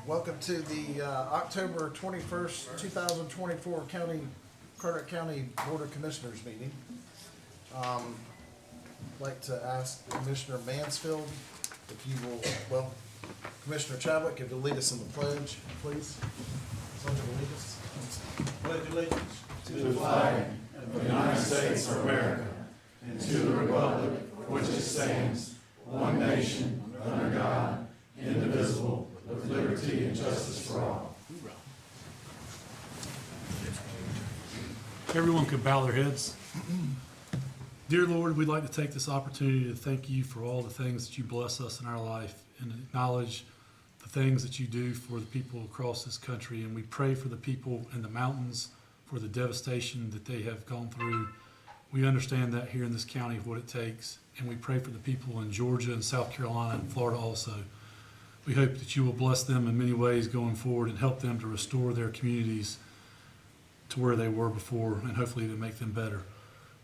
Welcome to the October 21st, 2024 Carteret County Board of Commissioners meeting. I'd like to ask Commissioner Mansfield if you will, Commissioner Chadwick, if you'll lead us in the pledge, please. Pledge allegiance. Pledge allegiance to the flag of the United States of America and to the republic for which it stands, one nation, under God, indivisible, with liberty and justice for all. Everyone could bow their heads. Dear Lord, we'd like to take this opportunity to thank you for all the things that you bless us in our life and acknowledge the things that you do for the people across this country. And we pray for the people in the mountains, for the devastation that they have gone through. We understand that here in this county, what it takes. And we pray for the people in Georgia and South Carolina and Florida also. We hope that you will bless them in many ways going forward and help them to restore their communities to where they were before and hopefully to make them better.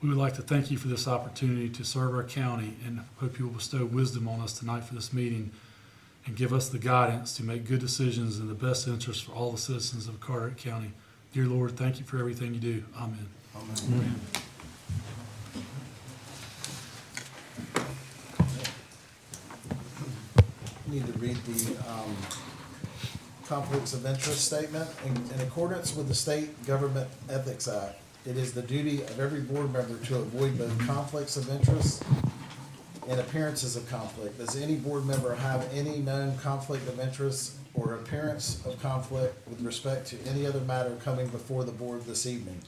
We would like to thank you for this opportunity to serve our county and hope you will bestow wisdom on us tonight for this meeting and give us the guidance to make good decisions in the best interest for all the citizens of Carteret County. Dear Lord, thank you for everything you do. Amen. Amen. Amen. Need to read the conflicts of interest statement. In accordance with the State Government Ethics Act, it is the duty of every board member to avoid both conflicts of interest and appearances of conflict. Does any board member have any known conflict of interest or appearance of conflict with respect to any other matter coming before the board this evening?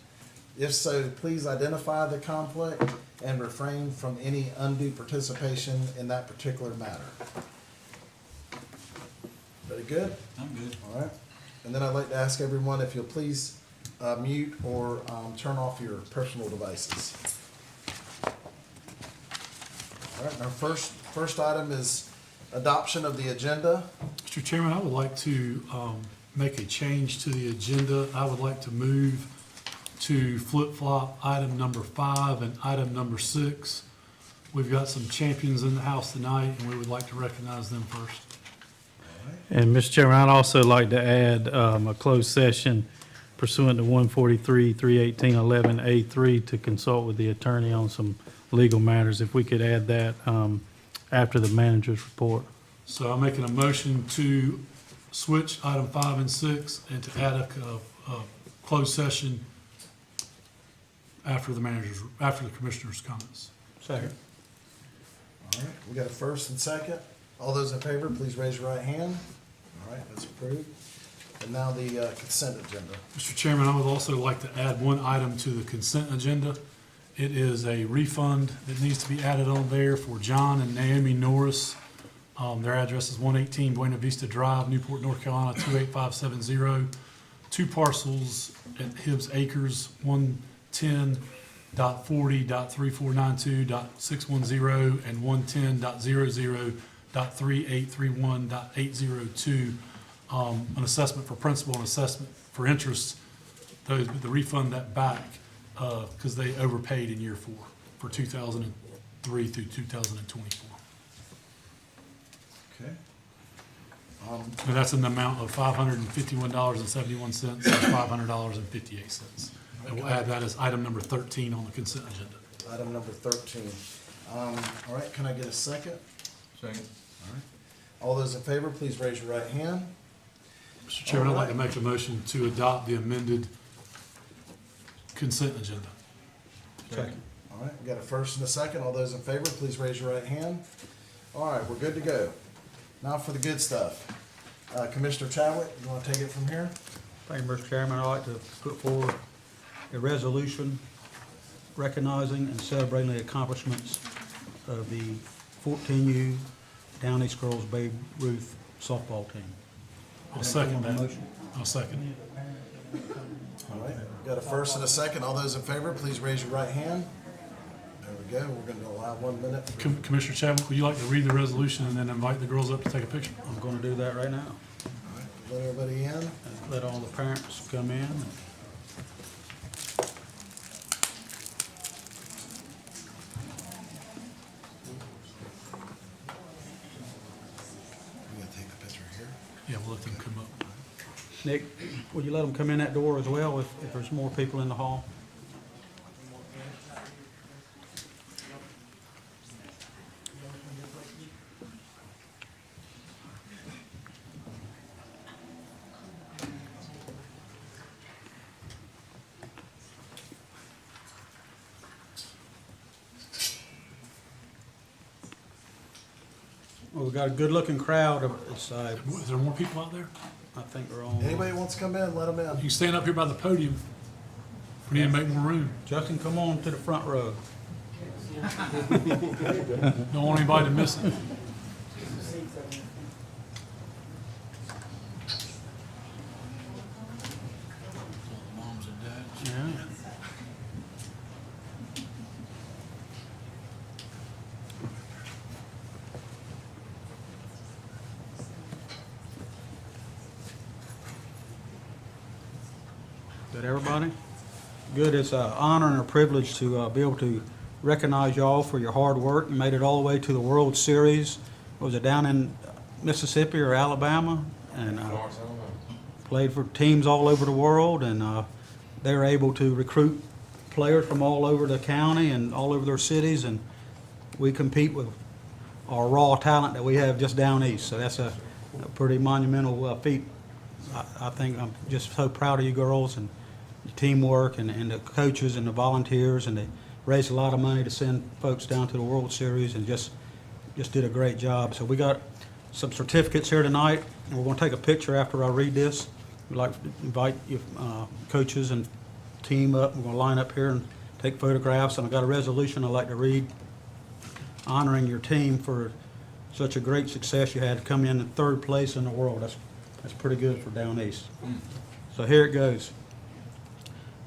If so, please identify the conflict and refrain from any undue participation in that particular matter. Very good? I'm good. All right. And then I'd like to ask everyone if you'll please mute or turn off your personal devices. All right, our first item is adoption of the agenda. Mr. Chairman, I would like to make a change to the agenda. I would like to move to flip-flop item number 5 and item number 6. We've got some champions in the house tonight, and we would like to recognize them first. And Mr. Chairman, I'd also like to add a closed session pursuant to 143-318-11A3 to consult with the attorney on some legal matters. If we could add that after the manager's report. So I'm making a motion to switch item 5 and 6 and to add a closed session after the commissioner's comments. Second. All right, we got a first and second. All those in favor, please raise your right hand. All right, that's approved. And now the consent agenda. Mr. Chairman, I would also like to add one item to the consent agenda. It is a refund that needs to be added on there for John and Naomi Norris. Their address is 118 Buena Vista Drive, Newport, North Carolina, 28570. 2 parcels at Hibbs Acres, 110.40.3492.610 and 110.00.3831.802. An assessment for principal and assessment for interest. The refund that back because they overpaid in year 4 for 2003 through 2024. Okay. And that's in the amount of $551.71 and $500.58. And we'll add that as item number 13 on the consent agenda. Item number 13. All right, can I get a second? Second. All right. All those in favor, please raise your right hand. Mr. Chairman, I'd like to make a motion to adopt the amended consent agenda. Second. All right, we got a first and a second. All those in favor, please raise your right hand. All right, we're good to go. Now for the good stuff. Commissioner Chadwick, you want to take it from here? Thank you, Mr. Chairman. I'd like to put forward a resolution recognizing and celebrating the accomplishments of the 14U Down East Girls Babe Ruth softball team. I'll second that. Motion. I'll second. All right, we got a first and a second. All those in favor, please raise your right hand. There we go. We're going to allow 1 minute. Commissioner Chadwick, would you like to read the resolution and then invite the girls up to take a picture? I'm going to do that right now. All right, let everybody in. And let all the parents come in. You gonna take the picture here? Yeah, we'll let them come up. Nick, would you let them come in that door as well if there's more people in the hall? Well, we've got a good-looking crowd. It's, Is there more people out there? I think we're on. Anybody wants to come in, let them You in. can stand up here by the podium. We need to make more room. Justin, come on to the front row. Don't want anybody to miss it. Moms and dads. Yeah. Good, everybody? Good. It's an honor and a privilege to be able to recognize y'all for your hard work. You made it all the way to the World Series. Was it down in Mississippi or Alabama? And played for teams all over the world, and they were able to recruit players from all over the county and all over their cities, and we compete with our raw talent that we have just down east. So that's a pretty monumental feat. I think I'm just so proud of you girls and the teamwork and the coaches and the volunteers, and they raised a lot of money to send folks down to the World Series and just did a great job. So we got some certificates here tonight, and we're going to take a picture after I read this. We'd like to invite you coaches and team up. We're going to line up here and take photographs, and I've got a resolution I'd like to read honoring your team for such a great success you had to come in third place in the world. That's pretty good for down east. So here it goes.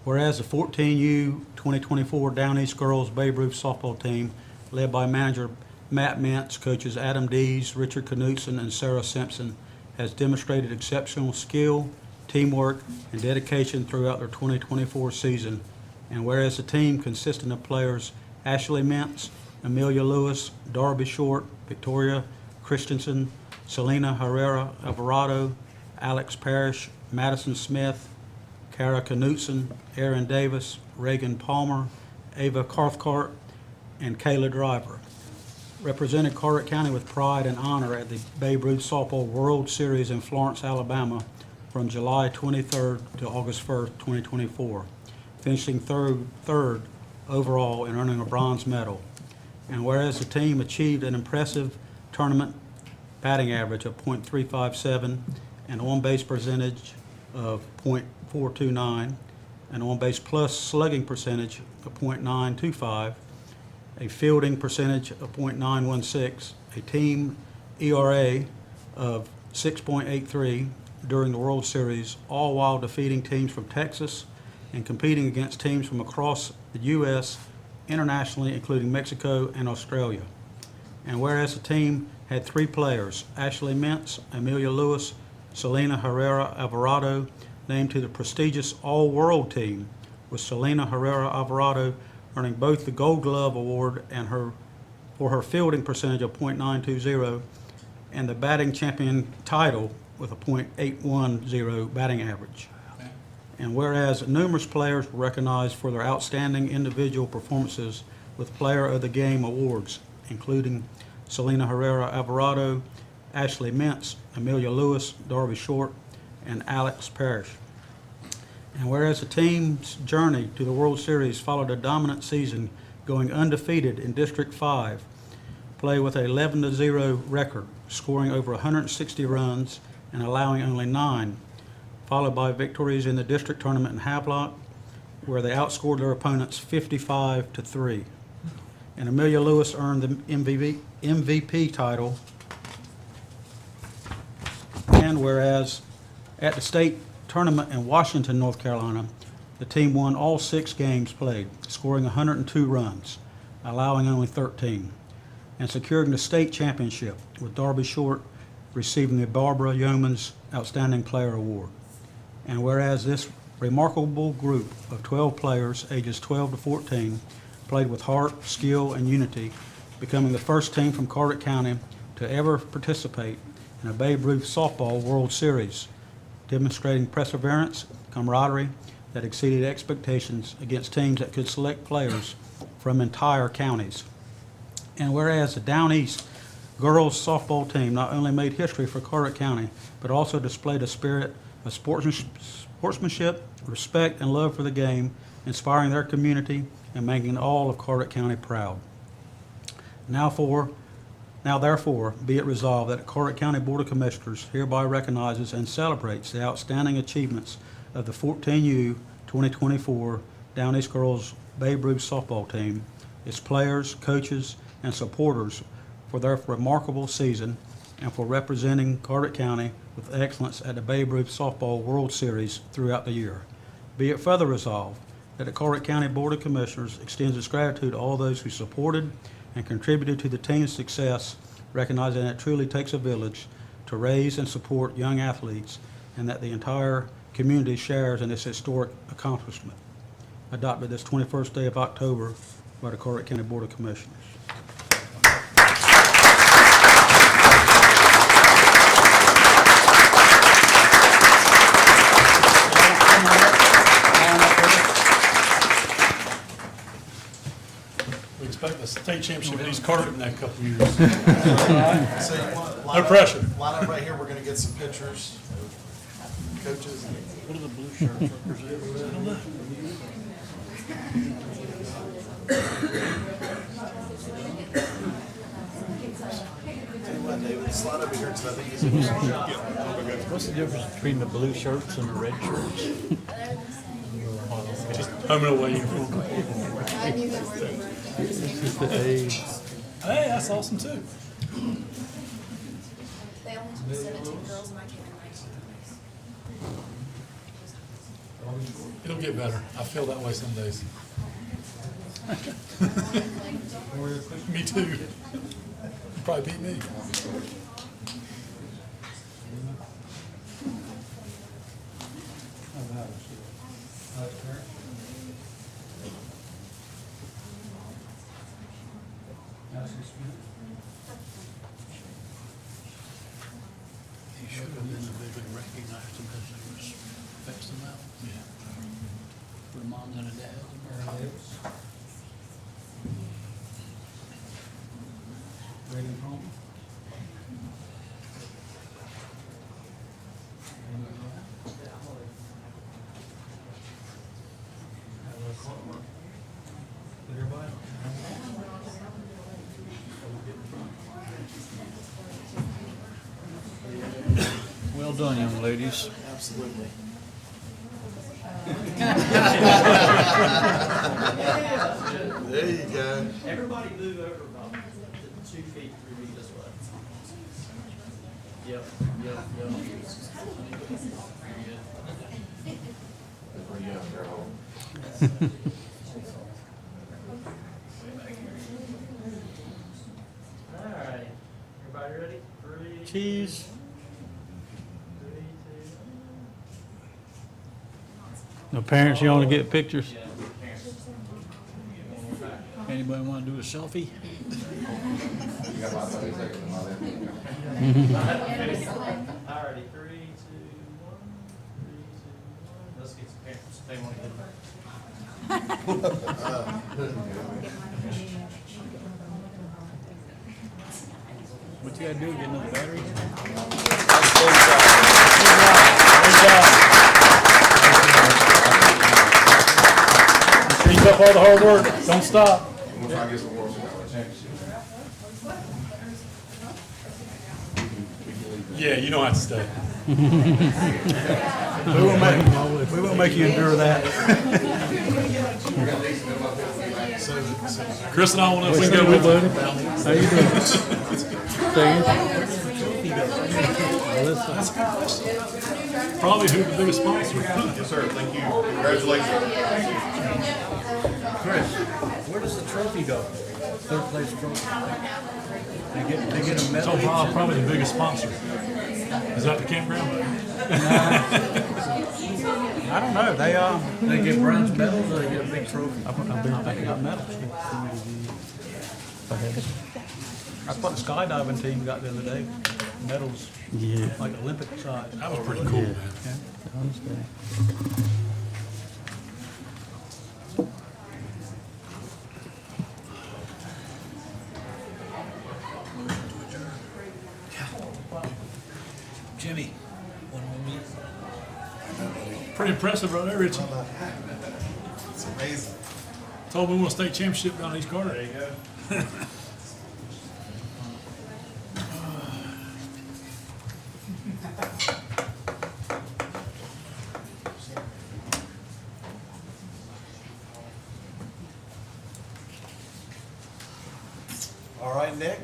Whereas the 14U 2024 Down East Girls Babe Ruth softball team, led by manager Matt Mintz, coaches Adam Dees, Richard Knutson, and Sarah Simpson, has demonstrated exceptional skill, teamwork, and dedication throughout their 2024 season. And whereas the team consisting of players Ashley Mintz, Amelia Lewis, Darby Short, Victoria Christensen, Selena Herrera Alvarado, Alex Parrish, Madison Smith, Kara Knutson, Aaron Davis, Reagan Palmer, Ava Cathcart, and Kayla Driver, represented Carteret County with pride and honor at the Babe Ruth Softball World Series in Florence, Alabama from July 23rd to August 1st, 2024, finishing third overall and earning a bronze medal. And whereas the team achieved an impressive tournament batting average of .357 and on-base percentage of .429, an on-base plus slugging percentage of .925, a fielding percentage of .916, a team ERA of 6.83 during the World Series, all while defeating teams from Texas and competing against teams from across the U.S., internationally, including Mexico and Australia. And whereas the team had 3 players, Ashley Mintz, Amelia Lewis, Selena Herrera Alvarado, named to the prestigious All-World team, with Selena Herrera Alvarado earning both the Gold Glove Award and for her fielding percentage of .920 and the batting champion title with a .810 batting average. And whereas numerous players were recognized for their outstanding individual performances with Player of the Game awards, including Selena Herrera Alvarado, Ashley Mintz, Amelia Lewis, Darby Short, and Alex Parrish. And whereas the team's journey to the World Series followed a dominant season, going undefeated in District 5, play with an 11-0 record, scoring over 160 runs and allowing only 9, followed by victories in the district tournament in Havelock, where they outscored their opponents 55-3. And Amelia Lewis earned the MVP title. And whereas at the state tournament in Washington, North Carolina, the team won all 6 games played, scoring 102 runs, allowing only 13, and securing the state championship, with Darby Short receiving the Barbara Yeomans Outstanding Player Award. And whereas this remarkable group of 12 players, ages 12 to 14, played with heart, skill, and unity, becoming the first team from Carteret County to ever participate in a Babe Ruth Softball World Series, demonstrating perseverance, camaraderie that exceeded expectations against teams that could select players from entire counties. And whereas the Down East girls softball team not only made history for Carteret County, but also displayed a spirit of sportsmanship, respect, and love for the game, inspiring their community and making all of Carteret County proud. Now therefore, be it resolved that the Carteret County Board of Commissioners hereby recognizes and celebrates the outstanding achievements of the 14U 2024 Down East Girls Babe Ruth softball team, its players, coaches, and supporters for their remarkable season and for representing Carteret County with excellence at the Babe Ruth Softball World Series throughout the year. Be it further resolved that the Carteret County Board of Commissioners extends its gratitude to all those who supported and contributed to the team's success, recognizing that it truly takes a village to raise and support young athletes, and that the entire community shares in this historic accomplishment. Adopted this 21st day of October by the Carteret County Board of Commissioners. We expect the state championship at East Carteret in that couple of years. So you want, No pressure. Line up right here, we're gonna get some pictures of coaches. What are the blue shirts represent? Tell you what, David, slide over here, because I think it's. What's the difference between the blue shirts and the red shirts? Just home and away uniform. It's just the age. Hey, that's awesome too. They only took 17 girls and I came in 19. It'll get better. I feel that way some days. Me too. You probably beat me. He should have been individually recognized them because they was fixing them out. Yeah. For the moms and the dads. Well done, young ladies. Absolutely. There you go. Everybody move over about 2 feet, 3 feet this way. Yep, yep, yep. All right, everybody ready? 3, Cheese. 3, 2. No parents, you want to get pictures? Yeah, parents. Anybody want to do a selfie? All righty, 3, 2, 1. 3, 2, 1. Let's get some parents. They want to get What you gotta do, get another battery? Keep up all the hard work. Don't stop. We'll try to get some more championship. Yeah, you don't have to stay. We will make you endure that. Chris and I want to know if we can go with you. How you doing? Staying? Probably who the biggest sponsor. Yes, sir, thank you. Congratulations. Chris, where does the trophy go? Third place trophy. They get a medal. So Bob, probably the biggest sponsor. Is that the campground? I don't know, They get bronze medals or they get a big trophy? I think they got medals. That's what the skydiving team got the other day. medals, Yeah. like Olympic size. That was pretty cool, Yeah. man. I understand. Jimmy, one more minute. Pretty impressive right there, Richie. It's amazing. Told me we won a state championship down in East Carter. There you go. All right, Nick.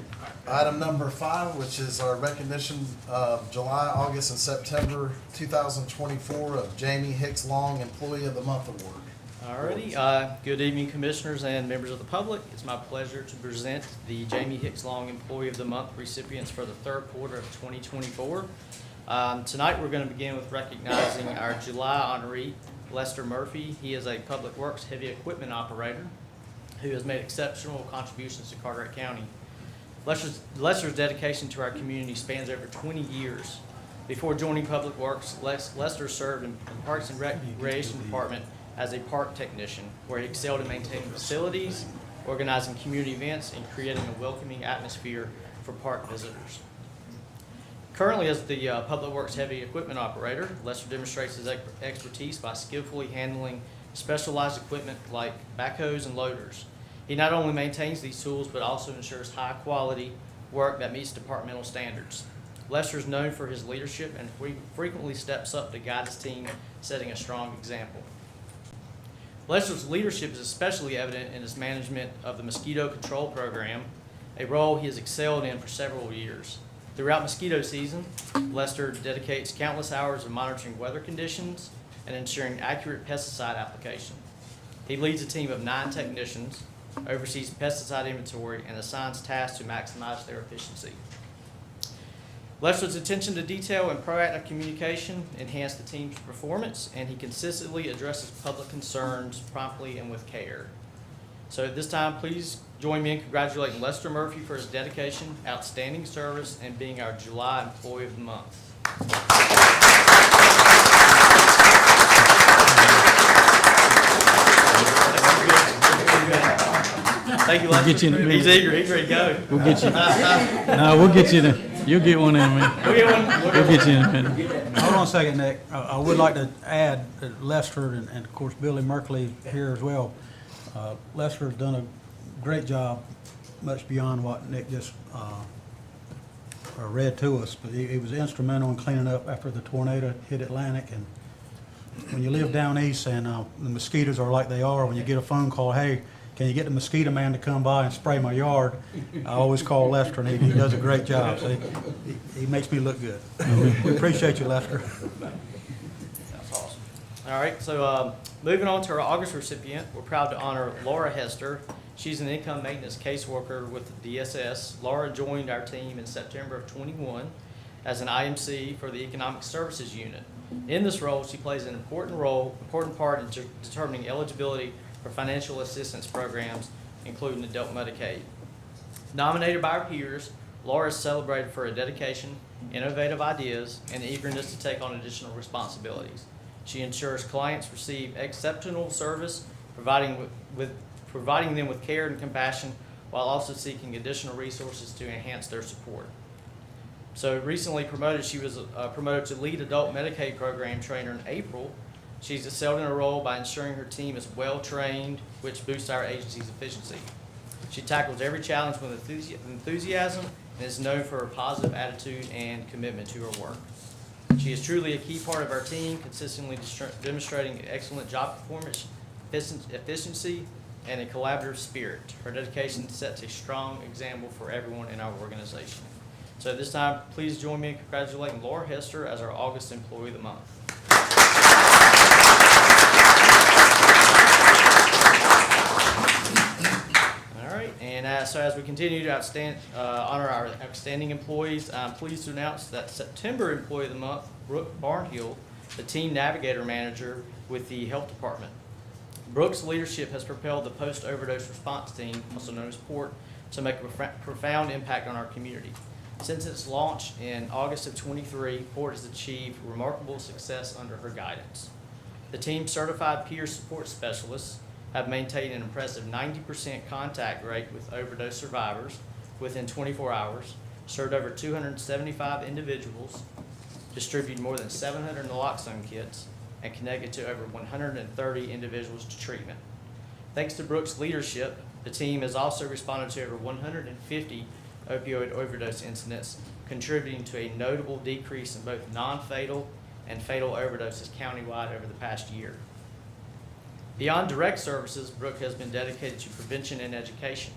Item number 5, which is our recognition of July, August, and September 2024 of Jamie Hicks Long Employee of the Month Award. Alrighty, good evening, commissioners and members of the public. It's my pleasure to present the Jamie Hicks Long Employee of the Month recipients for the third quarter of 2024. Tonight, we're going to begin with recognizing our July honoree, Lester Murphy. He is a Public Works heavy equipment operator who has made exceptional contributions to Carteret County. Lester's dedication to our community spans over 20 years. Before joining Public Works, Lester served in the Parks and Recreation Department as a park technician, where he excelled in maintaining facilities, organizing community events, and creating a welcoming atmosphere for park visitors. Currently, as the Public Works heavy equipment operator, Lester demonstrates his expertise by skillfully handling specialized equipment like backhoes and loaders. He not only maintains these tools, but also ensures high-quality work that meets departmental standards. Lester is known for his leadership and frequently steps up to guide his team, setting a strong example. Lester's leadership is especially evident in his management of the mosquito control program, a role he has excelled in for several years. Throughout mosquito season, Lester dedicates countless hours of monitoring weather conditions and ensuring accurate pesticide application. He leads a team of 9 technicians, oversees pesticide inventory, and assigns tasks to maximize their efficiency. Lester's attention to detail and proactive communication enhance the team's performance, and he consistently addresses public concerns promptly and with care. So at this time, please join me in congratulating Lester Murphy for his dedication, outstanding service, and being our July Employee of the Month. Thank you, We'll get you Lester. in a He's minute. eager, he's ready to go. We'll get you. No, we'll get you in you'll get one in a minute. We'll get one. We'll get you in a minute. Hold on a second, Nick. I would like to add that Lester and of course Billy Merkley here as well. Lester's done a great job, much beyond what Nick just read to us. But he was instrumental in cleaning up after the tornado hit Atlantic. And when you live down east and the mosquitoes are like they are, when you get a phone call, hey, can you get the mosquito man to come by and spray my yard? I always call Lester, and he does a great job. So he makes me look good. We appreciate you, Lester. That's awesome. All right, so moving on to our August recipient, we're proud to honor Laura Hester. She's an income maintenance caseworker with the DSS. Laura joined our team in September of 21 as an IMC for the Economic Services Unit. In this role, she plays an important part in determining eligibility for financial assistance programs, including adult Medicaid. Nominated by our peers, Laura is celebrated for her dedication, innovative ideas, and eagerness to take on additional responsibilities. She ensures clients receive exceptional service, providing them with care and compassion, while also seeking additional resources to enhance their support. So recently promoted, she was promoted to lead adult Medicaid program trainer in April. She's excelled in her role by ensuring her team is well-trained, which boosts our agency's efficiency. She tackles every challenge with enthusiasm and is known for her positive attitude and commitment to her work. She is truly a key part of our team, consistently demonstrating excellent job performance, efficiency, and a collaborative spirit. Her dedication sets a strong example for everyone in our organization. So at this time, please join me in congratulating Laura Hester as our August Employee of the Month. So as we continue to honor our outstanding employees, I'm pleased to announce that September Employee of the Month, Brooke Barnhill, the Team Navigator Manager with the Health Department. Brooke's leadership has propelled the Post-Overdose Response Team, also known as PORT, to make a profound impact on our community. Since its launch in August of '23, Port has achieved remarkable success under her guidance. The team's certified peer support specialists have maintained an impressive 90% contact rate with overdose survivors within 24 hours, served over 275 individuals, distributed more than 700 naloxone kits, and connected to over 130 individuals to treatment. Thanks to Brooks' leadership, the team has also responded to over 150 opioid overdose incidents, contributing to a notable decrease in both non-fatal and fatal overdoses countywide over the past year. Beyond direct services, Brooke has been dedicated to prevention and education,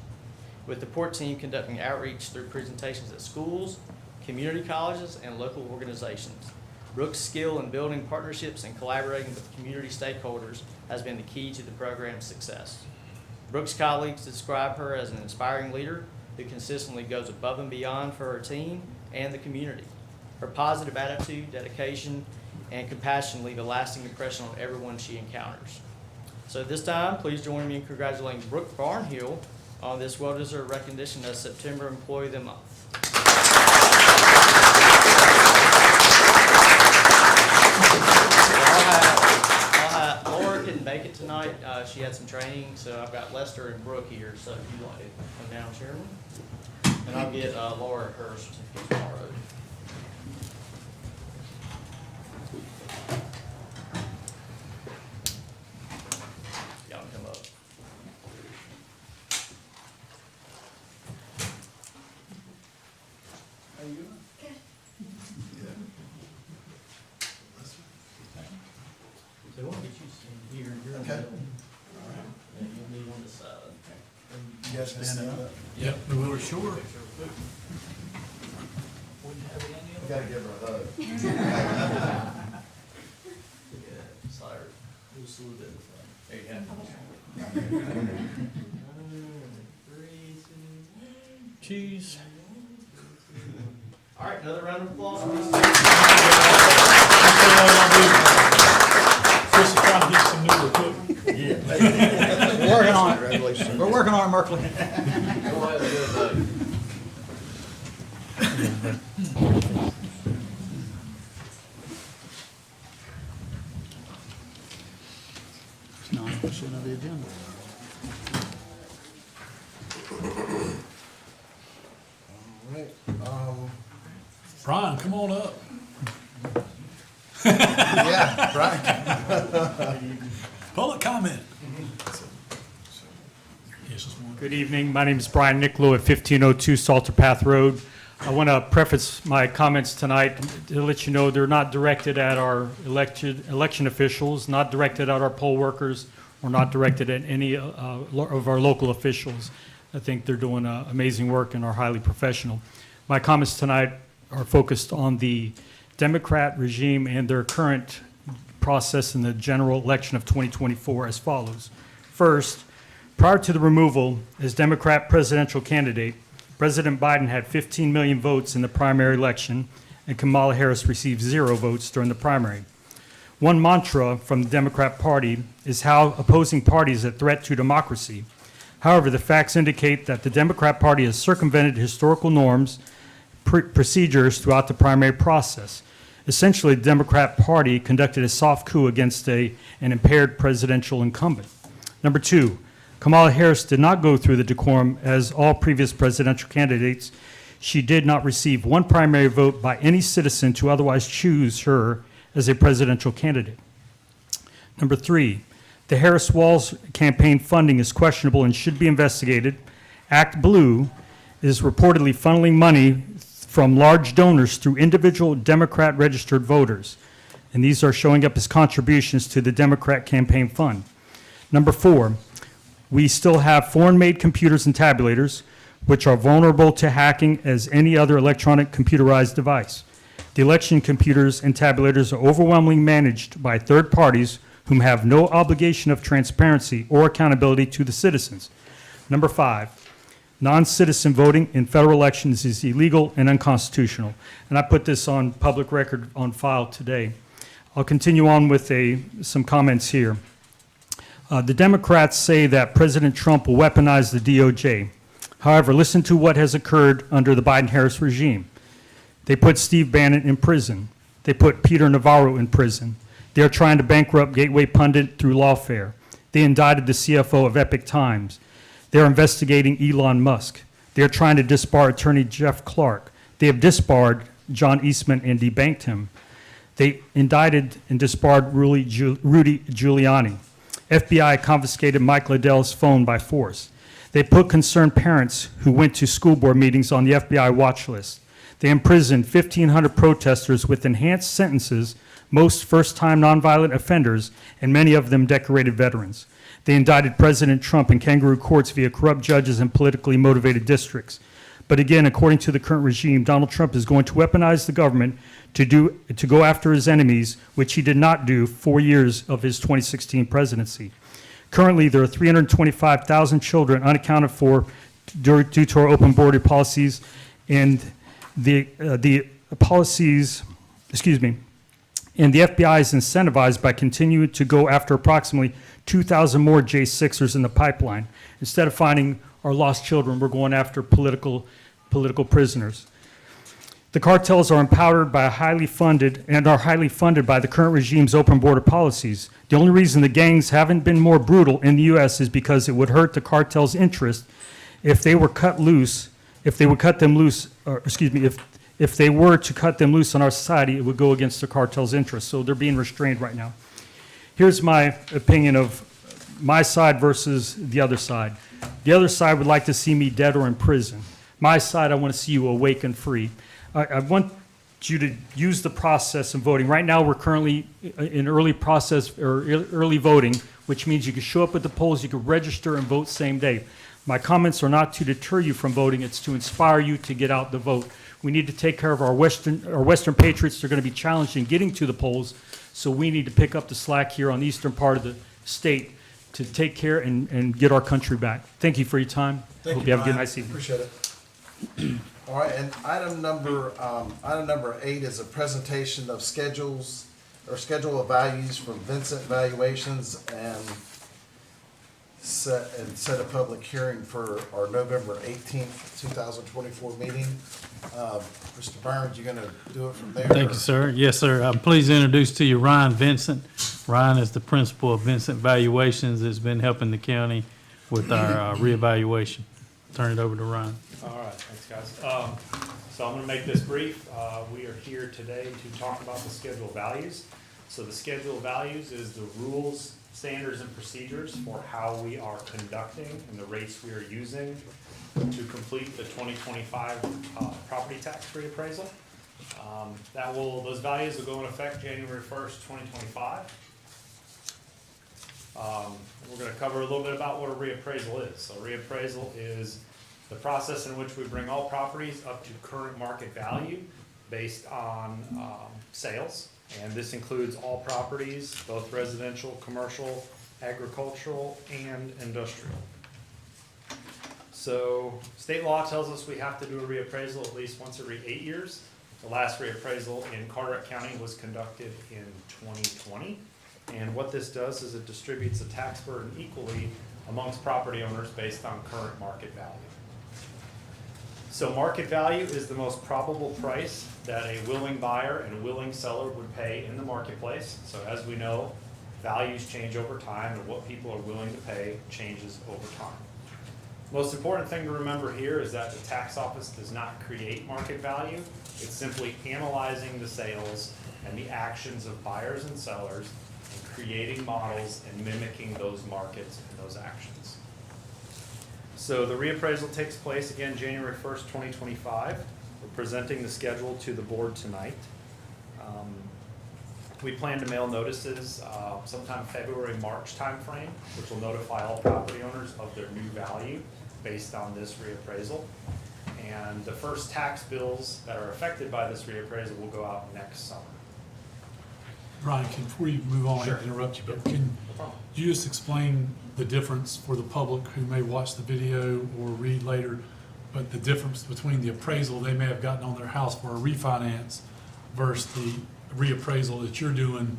with the Port team conducting outreach through presentations at schools, community colleges, and local organizations. Brooke's skill in building partnerships and collaborating with community stakeholders has been the key to the program's success. Brooke's colleagues describe her as an inspiring leader who consistently goes above and beyond for her team and the community. Her positive attitude, dedication, and compassion leave a lasting impression on everyone she encounters. So at this time, please join me in congratulating Brooke Barnhill on this well-deserved recognition as September Employee of the Month. Laura couldn't make it tonight. She had some training, so I've got Lester and Brooke here. So if you'd like to come down, Chairman, and I'll get Laura her certificate tomorrow. Y'all can come up. How you doing? So why don't you stand here and you're in the Okay. middle? And you'll need on this side. You guys can stand up. Yep, we were sure. We gotta give her a hug. Yeah, slide loose a little bit. There you go. 3, 2, 1. Cheese. All right, another round of applause. Chris is trying to get some new equipment. We're working on it. Congratulations. We're working on it, Merkley. Go ahead and do it, buddy. It's 9% of the agenda. All right, Brian, come on up. yeah, right. Public comment. Yes, just one. Good evening. My name is Brian Niccolo at 1502 Salter Path Road. I want to preface my comments tonight to let you know they're not directed at our election officials, not directed at our poll workers, or not directed at any of our local officials. I think they're doing amazing work and are highly professional. My comments tonight are focused on the Democrat regime and their current process in the general election of 2024 as follows. First, prior to the removal as Democrat presidential candidate, President Biden had 15 million votes in the primary election, and Kamala Harris received 0 votes during the primary. One mantra from the Democrat Party is how opposing parties are a threat to democracy. However, the facts indicate that the Democrat Party has circumvented historical norms, procedures throughout the primary process. Essentially, the Democrat Party conducted a soft coup against an impaired presidential incumbent. Number 2, Kamala Harris did not go through the decorum as all previous presidential candidates. She did not receive one primary vote by any citizen to otherwise choose her as a presidential candidate. Number 3, the Harris-Walz campaign funding is questionable and should be investigated. Act Blue is reportedly funneling money from large donors through individual Democrat registered voters, and these are showing up as contributions to the Democrat campaign fund. Number 4, we still have foreign-made computers and tabulators, which are vulnerable to hacking as any other electronic computerized device. The election computers and tabulators are overwhelmingly managed by third parties whom have no obligation of transparency or accountability to the citizens. Number 5, non-citizen voting in federal elections is illegal and unconstitutional. And I put this on public record on file today. I'll continue on with some comments here. The Democrats say that President Trump will weaponize the DOJ. However, listen to what has occurred under the Biden-Harris regime. They put Steve Bannon in prison. They put Peter Navarro in prison. They are trying to bankrupt Gateway Pundit through lawfare. They indicted the CFO of Epic Times. They are investigating Elon Musk. They are trying to disbar attorney Jeff Clark. They have disbarred John Eastman and debanked him. They indicted and disbarred Rudy Giuliani. FBI confiscated Mike Liddell's phone by force. They put concerned parents who went to school board meetings on the FBI watch list. They imprisoned 1,500 protesters with enhanced sentences, most first-time nonviolent offenders, and many of them decorated veterans. They indicted President Trump in kangaroo courts via corrupt judges and politically motivated districts. But again, according to the current regime, Donald Trump is going to weaponize the government to go after his enemies, which he did not do 4 years of his 2016 presidency. Currently, there are 325,000 children unaccounted for due to our open border policies, and the policies, and the FBI is incentivized by continuing to go after approximately 2,000 more J6ers in the pipeline. Instead of finding our lost children, we're going after political prisoners. The cartels are empowered by highly funded by the current regime's open border policies. The only reason the gangs haven't been more brutal in the U.S. is because it would hurt the cartel's interest if they were cut loose. If they were to cut them loose on our society, it would go against the cartel's interests. So they're being restrained right now. Here's my opinion of my side versus the other side. The other side would like to see me dead or in prison. My side, I want to see you awake and free. I want you to use the process of voting. Right now, we're currently in early process or early voting, which means you can show up at the polls, you can register and vote same day. My comments are not to deter you from voting, it's to inspire you to get out the vote. We need to take care of our Western patriots. They're going to be challenged in getting to the polls, so we need to pick up the slack here on the eastern part of the state to take care and get our country back. Thank you for your time. Thank Hope you, you have a good Brian. nice evening. Appreciate it. All right, and item number 8 is a presentation of schedule of values from Vincent Valuations and set a public hearing for our November 18th, 2024 meeting. Mr. Burns, you're gonna do it from there? Thank you, sir. Yes, sir. I'm pleased to introduce to you Ryan Vincent. Ryan is the principal of Vincent Valuations, has been helping the county with our reevaluation. Turn it over to Ryan. All right, thanks, guys. So I'm going to make this brief. We are here today to talk about the schedule of values. So the schedule of values is the rules, standards, and procedures for how we are conducting and the rates we are using to complete the 2025 property tax reappraisal. Those values will go in effect January 1st, 2025. We're going to cover a little bit about what a reappraisal is. So reappraisal is the process in which we bring all properties up to current market value based on sales. And this includes all properties, both residential, commercial, agricultural, and industrial. So state law tells us we have to do a reappraisal at least once every 8 years. The last reappraisal in Carteret County was conducted in 2020. And what this does is it distributes the tax burden equally amongst property owners based on current market value. So market value is the most probable price that a willing buyer and a willing seller would pay in the marketplace. So as we know, values change over time, and what people are willing to pay changes over time. Most important thing to remember here is that the tax office does not create market value. It's simply analyzing the sales and the actions of buyers and sellers and creating models and mimicking those markets and those actions. So the reappraisal takes place again January 1st, 2025. We're presenting the schedule to the board tonight. We plan to mail notices sometime February, March timeframe, which will notify all property owners of their new value based on this reappraisal. And the first tax bills that are affected by this reappraisal will go out next summer. Brian, before you move on, I Sure. hate to interrupt you, but can you just explain the difference for the public who may watch the video or read later, but the difference between the appraisal they may have gotten on their house for a refinance versus the reappraisal that you're doing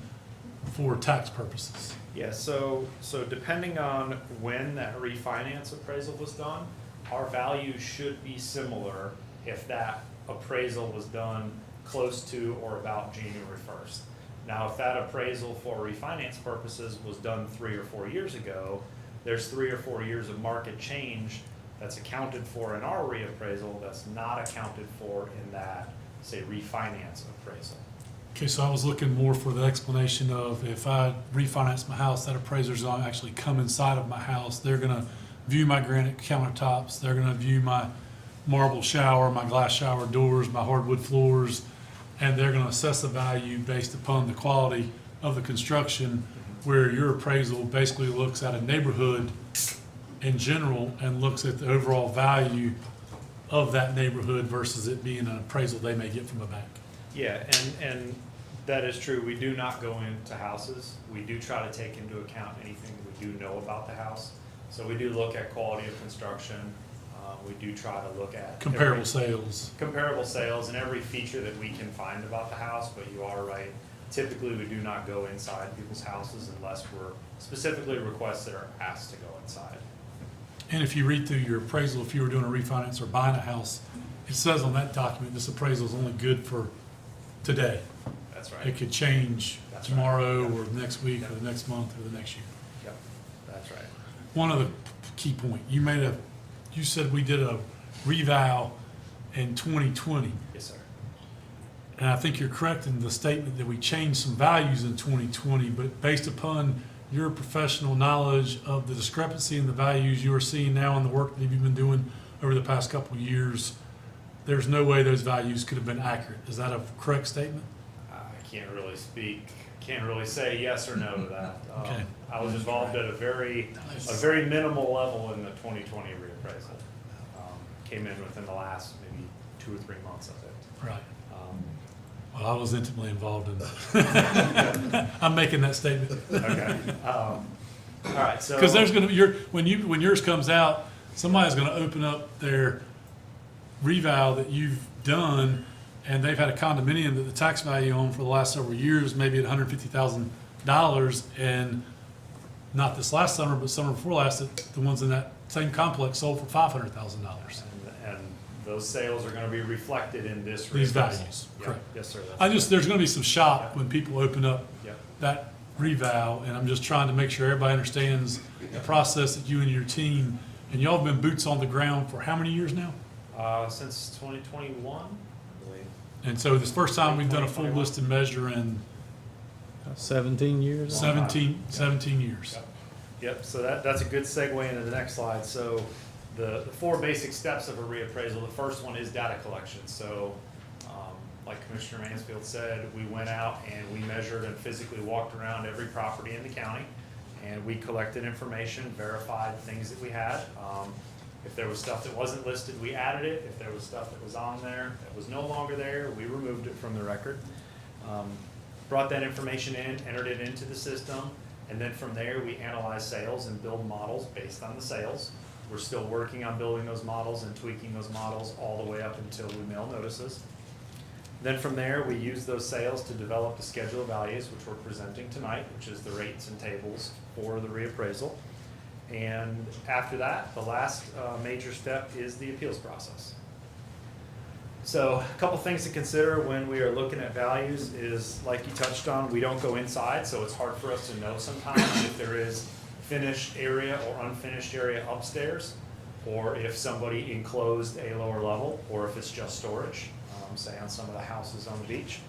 for tax purposes? Yeah, so depending on when that refinance appraisal was done, our value should be similar if that appraisal was done close to or about January 1st. Now, if that appraisal for refinance purposes was done 3 or 4 years ago, there's 3 or 4 years of market change that's accounted for in our reappraisal that's not accounted for in that, say, refinance appraisal. Okay, so I was looking more for the explanation of if I refinance my house, that appraiser's gonna actually come inside of my house. They're gonna view my granite countertops, they're gonna view my marble shower, my glass shower doors, my hardwood floors, and they're gonna assess the value based upon the quality of the construction, where your appraisal basically looks at a neighborhood in general and looks at the overall value of that neighborhood versus it being an appraisal they may get from a bank. Yeah, and that is true. We do not go into houses. We do try to take into account anything we do know about the house. So we do look at quality of construction. We do try to look at Comparable sales. comparable sales and every feature that we can find about the house, but you are right. Typically, we do not go inside people's houses unless we're specifically requested or asked to go inside. And if you read through your appraisal, if you were doing a refinance or buying a house, it says on that document, this appraisal is only good for today. That's right. It could change That's right. tomorrow Yeah. or the next week Yeah. or the next month or the next year. Yep, that's right. One other key point, you said we did a revow in 2020. Yes, sir. And I think you're correct in the statement that we changed some values in 2020, but based upon your professional knowledge of the discrepancy in the values you are seeing now and the work that you've been doing over the past couple of years, there's no way those values could have been accurate. Is that a correct statement? I can't really speak, can't really say yes or no to that. Okay. I was involved at a very minimal level in the 2020 reappraisal. Came in within the last maybe 2 or 3 months of it. Right. Um, Well, I was intimately involved in that. I'm making that statement. Okay. All right, so. Because there's gonna be, when yours comes out, somebody's gonna open up their revow that you've done, and they've had a condominium that the tax value on for the last several years, maybe at $150,000, and not this last summer, but summer before last, the ones in that same complex sold for $500,000. And those sales are gonna be reflected in this. These reappraisal. values, Yeah, correct. Yes, sir. that's There's gonna be some shock when people open up Yep. that revow, and I'm just trying to make sure everybody understands the process that you and your team, and y'all have been boots on the ground for how many years now? Since 2021, I believe. And so this first time we've done a full 2021. list and measure in 17 years? 17 years. Yep. Yep, so that's a good segue into the next slide. So the 4 basic steps of a reappraisal, the first one is data collection. So like Commissioner Mansfield said, we went out and we measured and physically walked around every property in the county, and we collected information, verified things that we had. If there was stuff that wasn't listed, we added it. If there was stuff that was on there that was no longer there, we removed it from the record. Brought that information in, entered it into the system, and then from there, we analyze sales and build models based on the sales. We're still working on building those models and tweaking those models all the way up until we mail notices. Then from there, we use those sales to develop the schedule of values, which we're presenting tonight, which is the rates and tables for the reappraisal. And after that, the last major step is the appeals process. So a couple things to consider when we are looking at values is, like you touched on, we don't go inside, so it's hard for us to know sometimes if there is finished area or unfinished area upstairs, or if somebody enclosed a lower level, or if it's just storage, say on some of the houses on the beach.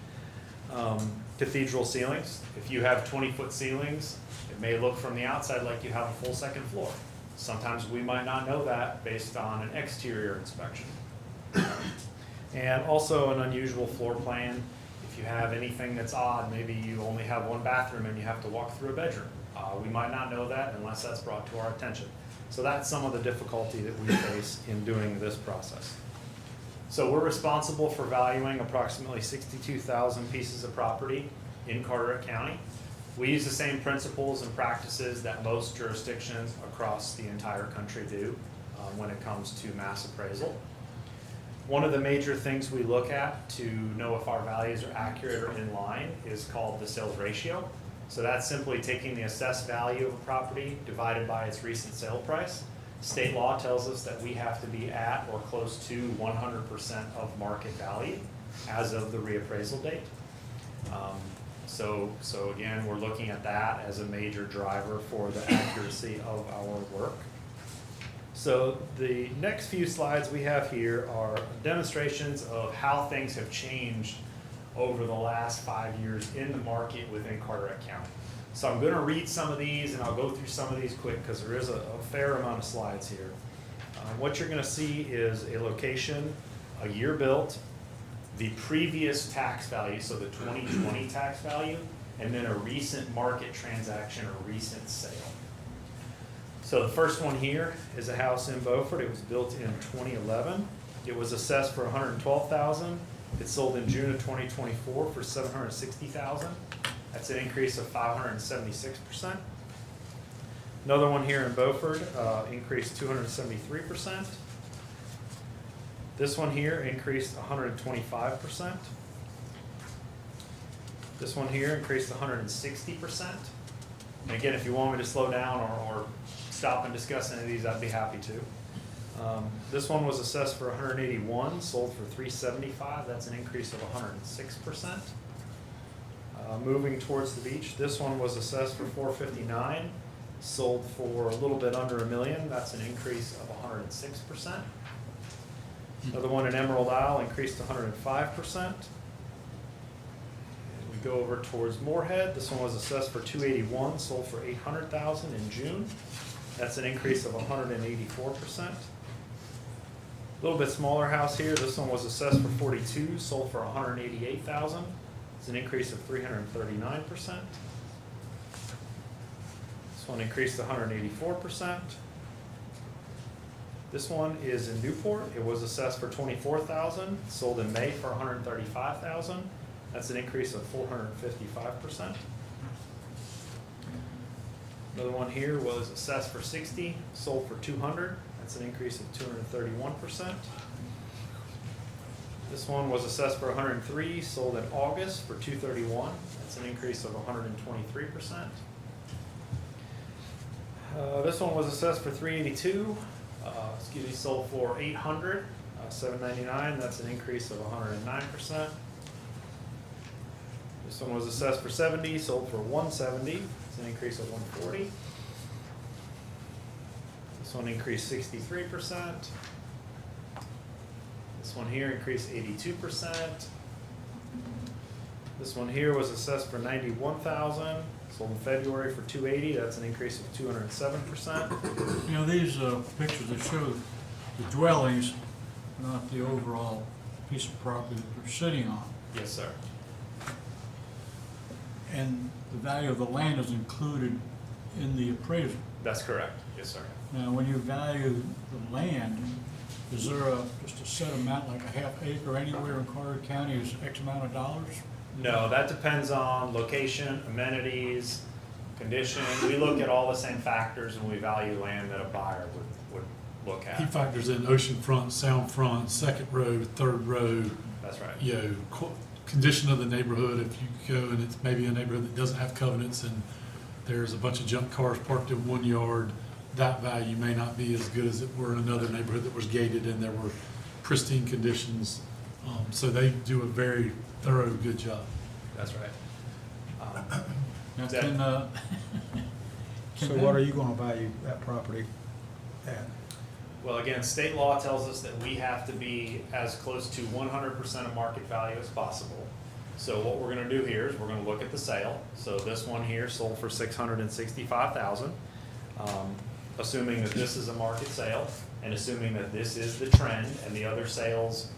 Cathedral ceilings, if you have 20-foot ceilings, it may look from the outside like you have a full second floor. Sometimes we might not know that based on an exterior inspection. And also an unusual floor plan. If you have anything that's odd, maybe you only have one bathroom and you have to walk through a bedroom. We might not know that unless that's brought to our attention. So that's some of the difficulty that we face in doing this process. So we're responsible for valuing approximately 62,000 pieces of property in Carteret County. We use the same principles and practices that most jurisdictions across the entire country do when it comes to mass appraisal. One of the major things we look at to know if our values are accurate or in line is called the sales ratio. So that's simply taking the assessed value of a property divided by its recent sale price State law tells us that we have to be at or close to 100% of market value as of the reappraisal date. So again, we're looking at that as a major driver for the accuracy of our work. So the next few slides we have here are demonstrations of how things have changed over the last 5 years in the market within Carteret County. So I'm gonna read some of these and I'll go through some of these quick because there is a fair amount of slides here. What you're gonna see is a location, a year built, the previous tax value, so the 2020 tax value, and then a recent market transaction or recent sale. So the first one here is a house in Beaufort. It was built in 2011. It was assessed for $112,000. It sold in June of 2024 for $760,000. That's an increase of 576%. Another one here in Beaufort increased 273%. This one here increased 125%. This one here increased 160%. And again, if you want me to slow down or stop and discuss any of these, I'd be happy to. This one was assessed for 181, sold for 375. That's an increase of 106%. Moving towards the beach, this one was assessed for 459, sold for a little bit under $1 million. That's an increase of 106%. Another one in Emerald Isle increased 105%. We go over towards Moorhead. This one was assessed for 281, sold for 800,000 in June. That's an increase of 184%. A little bit smaller house here. This one was assessed for 42, sold for 188,000. It's an increase of 339%. This one increased 184%. This one is in Newport. It was assessed for 24,000, sold in May for 135,000. That's an increase of 455%. Another one here was assessed for 60, sold for 200. That's an increase of 231%. This one was assessed for 103, sold in August for 231. That's an increase of 123%. This one was assessed for 382. Sold for 800, 799. That's an increase of 109%. This one was assessed for 70, sold for 170. It's an increase of 140. This one increased 63%. This one here increased 82%. This one here was assessed for 91,000, sold in February for 280. That's an increase of 207%. You know, these pictures that show the dwellings, not the overall piece of property that they're sitting on. Yes, sir. And the value of the land is included in the appraisal. That's correct. Yes, sir. Now, when you value the land, is there just a set amount, like a half acre anywhere in Carter County is X amount of dollars? No, that depends on location, amenities, condition. We look at all the same factors when we value land that a buyer would look He at. factors in oceanfront, soundfront, second row, third row, That's right. you know, condition of the neighborhood. If you go and it's maybe a neighborhood that doesn't have covenants and there's a bunch of junk cars parked in one yard, that value may not be as good as it were in another neighborhood that was gated and there were pristine conditions. So they do a very thorough, good job. That's right. Now, That- So what are you gonna value that property at? Well, again, state law tells us that we have to be as close to 100% of market value as possible. So what we're gonna do here is we're gonna look at the sale. So this one here sold for 665,000. Assuming that this is a market sale and assuming that this is the trend and the other sales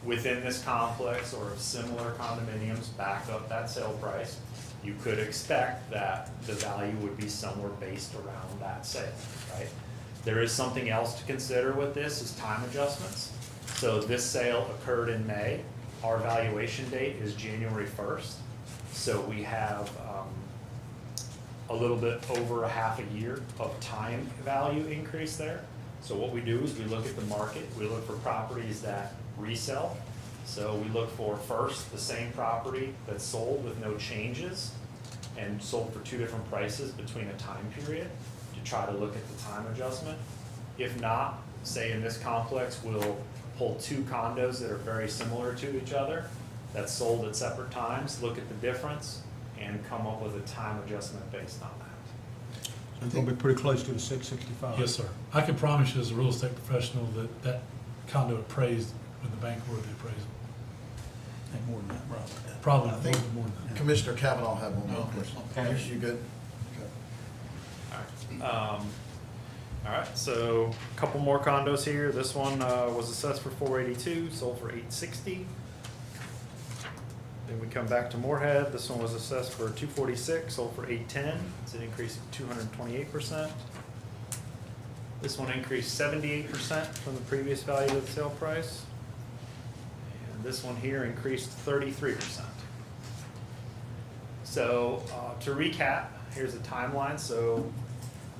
within this complex or of similar condominiums back up that sale price, you could expect that the value would be somewhere based around that sale, right? There is something else to consider with this is time adjustments. So this sale occurred in May. Our valuation date is January 1st. So we have a little bit over a half a year of time value increase there. So what we do is we look at the market, we look for properties that resell. So we look for first, the same property that's sold with no changes and sold for two different prices between a time period to try to look at the time adjustment. If not, say in this complex, we'll pull two condos that are very similar to each other, that's sold at separate times, look at the difference, and come up with a time adjustment based on that. It's gonna be pretty close to the 665. Yes, sir. I can promise you as a real estate professional that that condo appraised with the bank or the appraisal. And more than that, probably. Probably I more think than that. Commissioner Kavanaugh had one more question. Okay. You good? Okay. All right, so a couple more condos here. This one was assessed for 482, sold for 860. Then we come back to Moorhead. This one was assessed for 246, sold for 810. It's an increase of 228%. This one increased 78% from the previous value of the sale price. And this one here increased 33%. So to recap, here's a timeline. So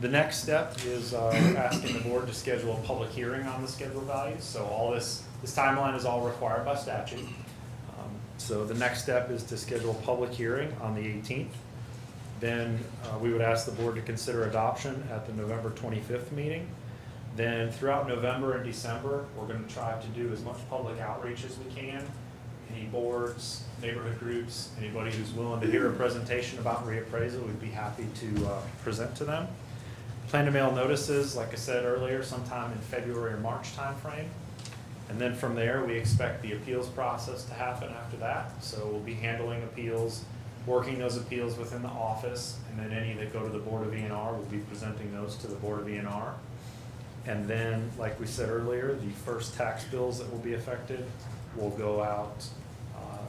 the next step is asking the board to schedule a public hearing on the scheduled values. So all this timeline is all required by statute. So the next step is to schedule a public hearing on the 18th. Then we would ask the board to consider adoption at the November 25th meeting. Then throughout November and December, we're going to try to do as much public outreach as we can. Any boards, neighborhood groups, anybody who's willing to hear a presentation about reappraisal, we'd be happy to present to them. Plan to mail notices, like I said earlier, sometime in February or March timeframe. And then from there, we expect the appeals process to happen after that. So we'll be handling appeals, working those appeals within the office, and then any that go to the Board of E&R, we'll be presenting those to the Board of E&R. And then, like we said earlier, the first tax bills that will be affected will go out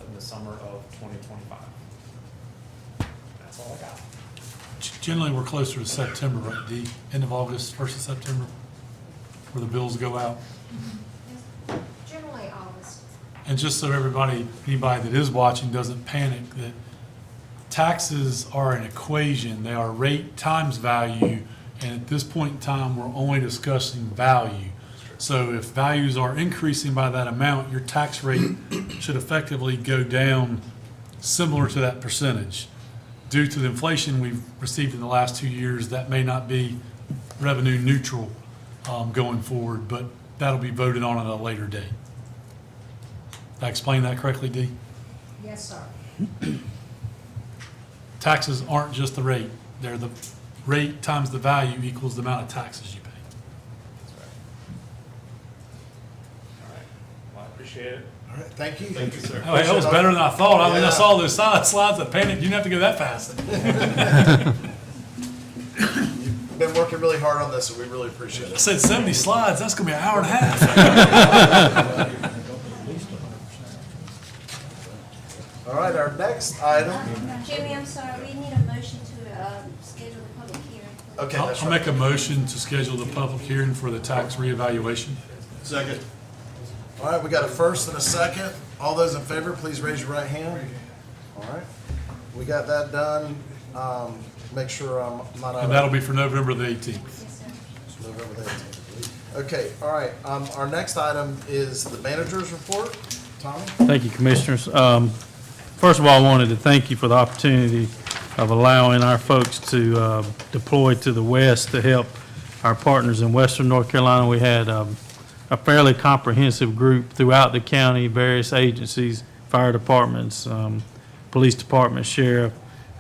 in the summer of 2025. That's all I got. Generally, we're closer to September, right, D? End of August, 1st of September, where the bills go out. Generally August. And just so anybody that is watching doesn't panic, that taxes are an equation. They are rate times value, and at this point in time, we're only discussing value. So if values are increasing by that amount, your tax rate should effectively go down similar to that percentage. Due to the inflation we've received in the last 2 years, that may not be revenue neutral going forward, but that'll be voted on at a later date. Did I explain that correctly, Dee? Yes, sir. Taxes aren't just the rate. They're the rate times the value equals the amount of taxes you pay. That's right. All right. Well, I appreciate it. All right, thank you. Thank you, sir. Oh, that was better than I thought. I mean, I Yeah. saw those slides that panicked. You didn't have to go that fast. You've been working really hard on this, and we really appreciate I it. said 70 slides. That's going to be an hour and a half. All right, our next item, Jimmy, I'm sorry, we need a motion to schedule the public hearing. please. okay, I'll that's I'll right. make a motion to schedule the public hearing for the tax reevaluation. Second. All right, we got a first and a second. All those in favor, please raise your right hand. All right, we got that done. Make sure I'm not out And that'll of be for November the 18th. Yes, sir. November the 18th. Okay, all right, our next item is the manager's report. Tommy? Thank you, Commissioners. First of all, I wanted to thank you for the opportunity of allowing our folks to deploy to the west to help our partners in western North Carolina. We had a fairly comprehensive group throughout the county, various agencies, fire departments, police department, sheriff,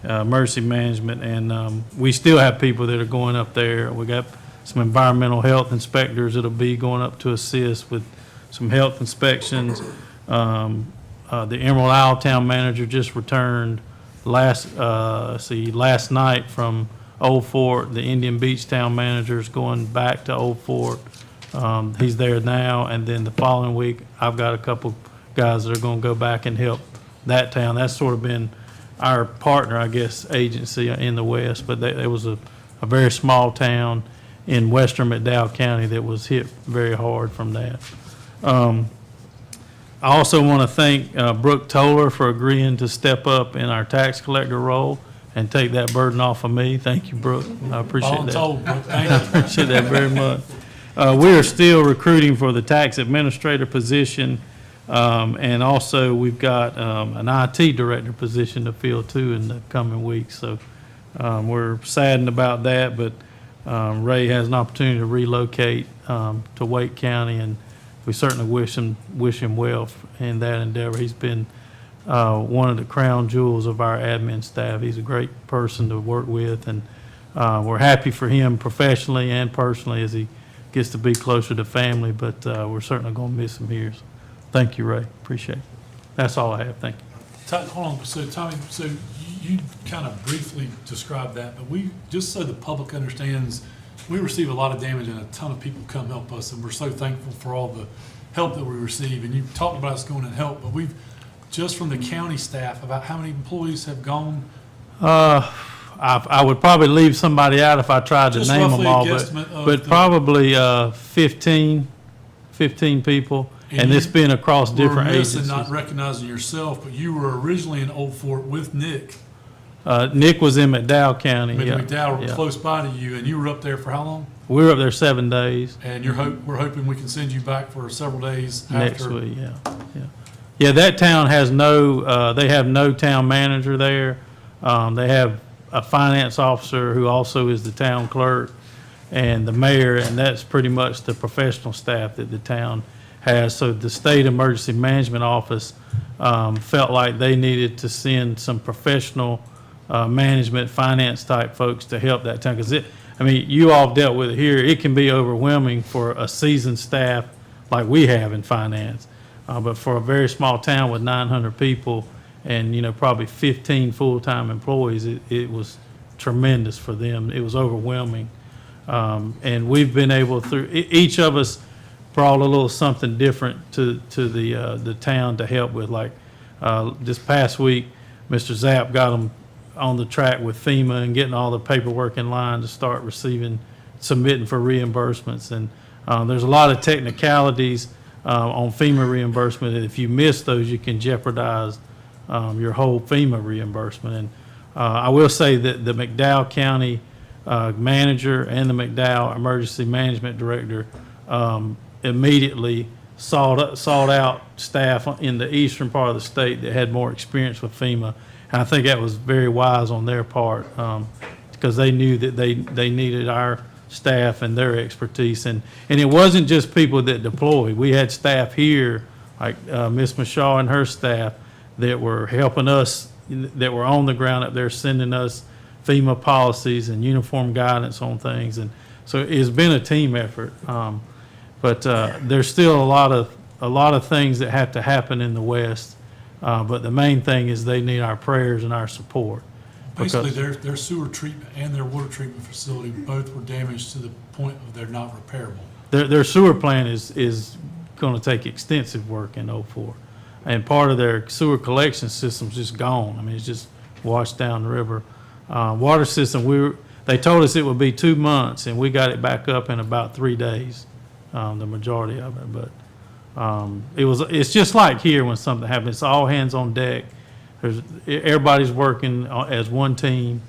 emergency management, and we still have people that are going up there. We got some environmental health inspectors that'll be going up to assist with some health inspections. The Emerald Isle Town manager just returned last night from Old Fort. The Indian Beach Town manager is going back to Old Fort. He's there now, and then the following week, I've got a couple guys that are going to go back and help that town. That's sort of been our partner, I guess, agency in the west, but there was a very small town in western McDowell County that was hit very hard from that. I also want to thank Brooke Toller for agreeing to step up in our tax collector role and take that burden off of me. Thank you, Brooke. I appreciate that. Voluntold, thank I you. appreciate that very much. We are still recruiting for the tax administrator position, and also we've got an IT director position to fill too in the coming weeks. So we're saddened about that, but Ray has an opportunity to relocate to Wake County, and we certainly wish him well in that endeavor. He's been one of the crown jewels of our admin staff. He's a great person to work with, and we're happy for him professionally and personally as he gets to be closer to family, but we're certainly going to miss him here. So thank you, Ray. Appreciate it. That's all I have. Thank you. Hold on, so Tommy, so you kind of briefly described that, but we, just so the public understands, we receive a lot of damage and a ton of people come help us, and we're so thankful for all the help that we receive. And you talked about us going and help, but we've, just from the county staff, about how many employees have gone? I would probably leave somebody out if I tried to Just name them roughly a all, guesstimate of but the- probably 15 people, and you it's been across different We're agencies. missing not recognizing yourself, but you were originally in Old Fort with Nick. Nick was in McDowell County. Yeah, McDowell were yeah. close by to you, and you were up there for how long? We were up there 7 days And we're hoping we can send you back for several days next after. week. Yeah. That town has no. They have no town manager there. They have a finance officer who also is the town clerk, and the mayor, and that's pretty much the professional staff that the town has. So the state emergency management office felt like they needed to send some professional management, finance type folks to help that town. Because you all dealt with it here. It can be overwhelming for a seasoned staff like we have in finance. But for a very small town with 900 people and, probably 15 full-time employees, it was tremendous for them. It was overwhelming. And we've been able each of us brought a little something different to the town to help with. Like this past week, Mr. Zapp got them on the track with FEMA and getting all the paperwork in line to start submitting for reimbursements. And there's a lot of technicalities on FEMA reimbursement. And if you miss those, you can jeopardize your whole FEMA reimbursement. And I will say that the McDowell County manager and the McDowell Emergency Management Director immediately sought out staff in the eastern part of the state that had more experience with FEMA. And I think that was very wise on their part because they knew that they needed our staff and their expertise. And it wasn't just people that deployed. We had staff here, like Ms. Mashaw and her staff, that were helping us, that were on the ground up there sending us FEMA policies and uniform guidance on things. And so it's been a team effort. But there's still a lot of things that have to happen in the West. But the main thing is they need our prayers and our support. Basically, their sewer treatment and their water treatment facility both were damaged to the point of they're not repairable. Their sewer plant is going to take extensive work in 04. And part of their sewer collection system's just gone. It's just washed down the river. Water system, they told us it would be 2 months, and we got it back up in about 3 days, the majority of it. But it's just like here when something happens. It's all hands on deck. Everybody's working as one team,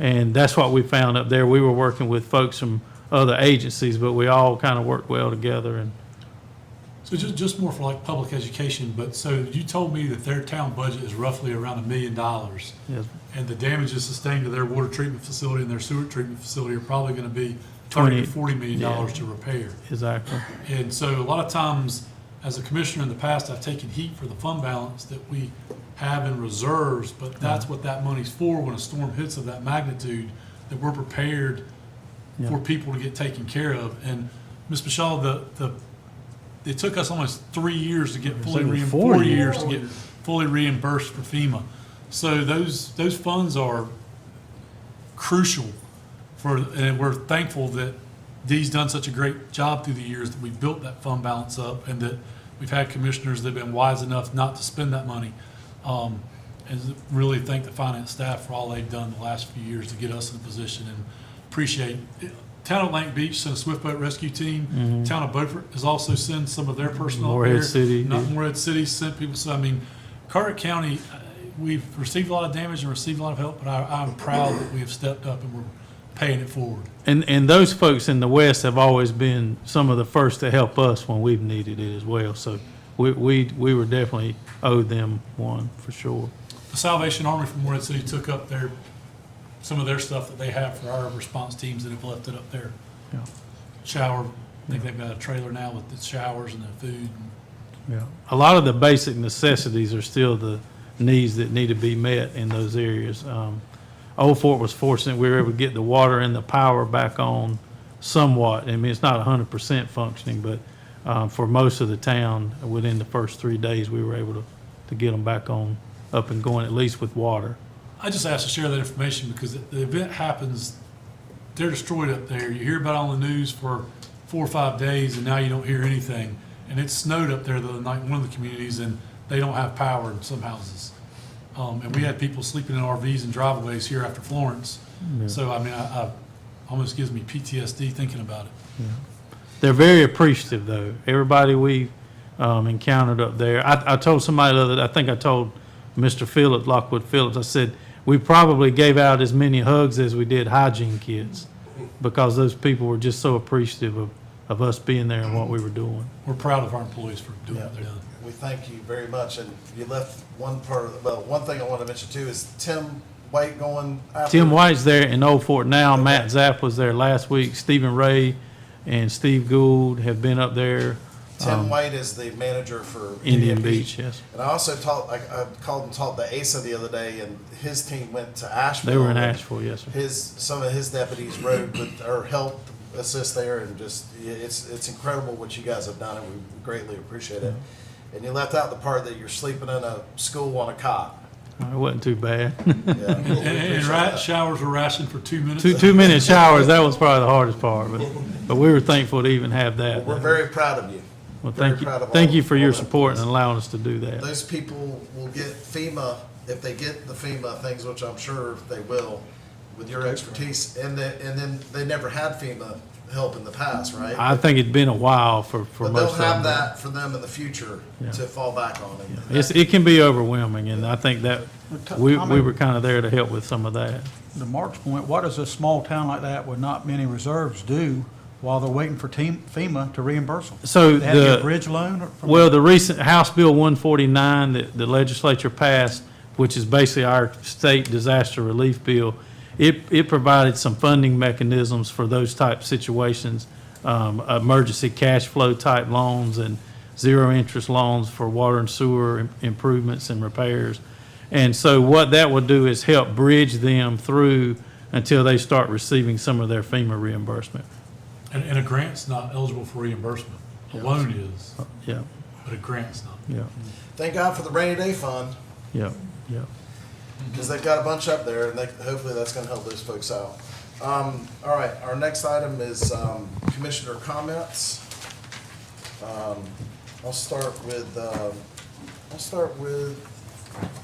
and that's what we found up there. We were working with folks from other agencies, but we all kind of worked well together. And So just more for like public education, but so you told me that their town budget is roughly around $1 million. yes, And the damages sustained to their water treatment facility and their sewer treatment facility are probably going to be 20 $30 to $40 million yeah. to repair. exactly. And so a lot of times, as a commissioner in the past, I've taken heat for the fund balance that we have in reserves, but that's what that money's for when a storm hits of that magnitude, that we're prepared Yeah. for people to get taken care of. And Ms. Michelle, it took us almost 3 years to get fully like reimbursed, 4 4 years. years to get fully reimbursed for FEMA. So those funds are crucial and we're thankful that Dee's done such a great job through the years that we've built that fund balance up and that we've had commissioners that have been wise enough not to spend that money. And really thank the finance staff for all they've done the last few years to get us in a position, and appreciate it. Town of Atlantic Beach sent a swift boat rescue team. Town of Beaufort has also sent some of their personnel up Morehead there. City, Not yeah. Morehead City sent people. So Carteret County, we've received a lot of damage and received a lot of help, but I'm proud that we have stepped up and we're paying it forward. And those folks in the West have always been some of the first to help us when we've needed it as well. So we were definitely owed them one for sure. The Salvation Army from Morehead City took up their some of their stuff that they have for our response teams that have left it up there. Yeah. Shower, I think they've got a trailer now with the showers and the food. Yeah. A lot of the basic necessities are still the needs that need to be met in those areas. Old Fort was fortunate, we were able to get the water and the power back on somewhat. I mean, it's not 100% functioning, but for most of the town, within the first 3 days, we were able to get them back on, up and going, at least with water. I just asked to share that information because the event happens, they're destroyed up there. You hear about it on the news for 4 or 5 days, and now you don't hear anything. And it snowed up there the other night in one of the communities, and they don't have power in some houses. And we had people sleeping in RVs and driveways here after Florence. Yeah. So, I mean, I almost gives me PTSD thinking about it. They're very appreciative, though. Everybody we encountered up there. I told somebody the other, I think I told Mr. Phillips, Lockwood Phillips, I said, we probably gave out as many hugs as we did hygiene kits because those people were just so appreciative of us being there and what we were doing. We're proud of our employees for doing what they're doing. We thank you very much, and you left one part, well, one thing I want to mention too is Tim White going after. Tim White's there in Old Fort now. Okay. Matt Zapp was there last week. Stephen Ray and Steve Gould have been up there. Tim White is the manager for Indian Beach, yes. And I also I called and talked to Asa the other day, and his team went to Asheville. They were in Asheville, yes, sir. Some of his deputies rode with, or helped assist there, and just, it's incredible what you guys have done, and we greatly appreciate it. And you left out the part that you're sleeping in a school on a cot. It wasn't too bad. Yeah. And showers were rationed for 2 minutes. 2 minute showers, that was probably the hardest part, but we were thankful to even have that. We're very proud of you. Well, very thank you, proud of thank all- you for all your that. support and allowing us to do that. Those people will get FEMA, if they get the FEMA things, which I'm sure they will, with your expertise, and then they never had FEMA help in the past, right? I think it'd been a while for But most they'll of them. have that for them in the future Yeah. to fall back on. And It can be overwhelming, and I think that we Tommy, were kind of there to help with some of that. To Mark's point, what does a small town like that with not many reserves do while they're waiting for FEMA to reimburse them? So They have to get a the, bridge loan? from- well, the recent House Bill 149 that the legislature passed, which is basically our state disaster relief bill, it provided some funding mechanisms for those type situations, emergency cash flow type loans and zero interest loans for water and sewer improvements and repairs. And so what that would do is help bridge them through until they start receiving some of their FEMA reimbursement. And a grant's not eligible for reimbursement. A loan is, Yeah, but a grant's not. yeah, thank God for the rainy day fund, yeah, yeah. because they've got a bunch up there, and hopefully that's gonna help those folks out. All right, our next item is commissioner comments. I'll start with,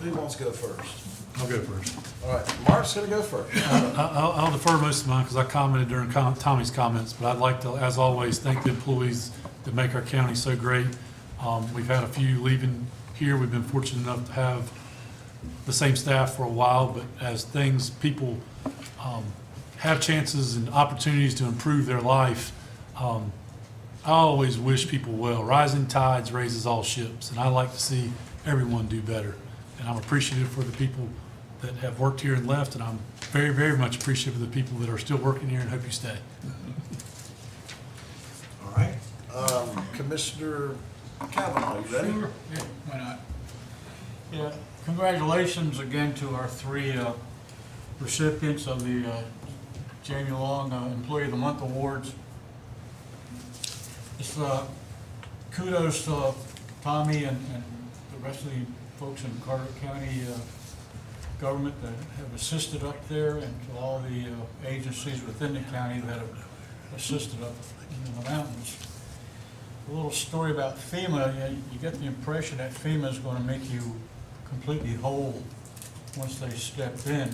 who wants to go first? I'll go first. All right, Mark's gonna go first. I'll defer most of mine because I commented during Tommy's comments, but I'd like to, as always, thank the employees that make our county so great. We've had a few leaving here. We've been fortunate enough to have the same staff for a while, but as people have chances and opportunities to improve their life, I always wish people well. Rising tides raises all ships, and I like to see everyone do better. And I'm appreciative for the people that have worked here and left, and I'm very, very much appreciative of the people that are still working here and hope you stay. All right, Commissioner Kavanaugh, you ready? Sure, yeah, why not? Yeah, congratulations again to our three recipients of the Jamie Long Employee of the Month Awards. It's kudos to Tommy and the rest of the folks in Carteret County government that have assisted up there, and to all the agencies within the county that have assisted up in the mountains. A little story about FEMA, you get the impression that FEMA is going to make you completely whole once they step in.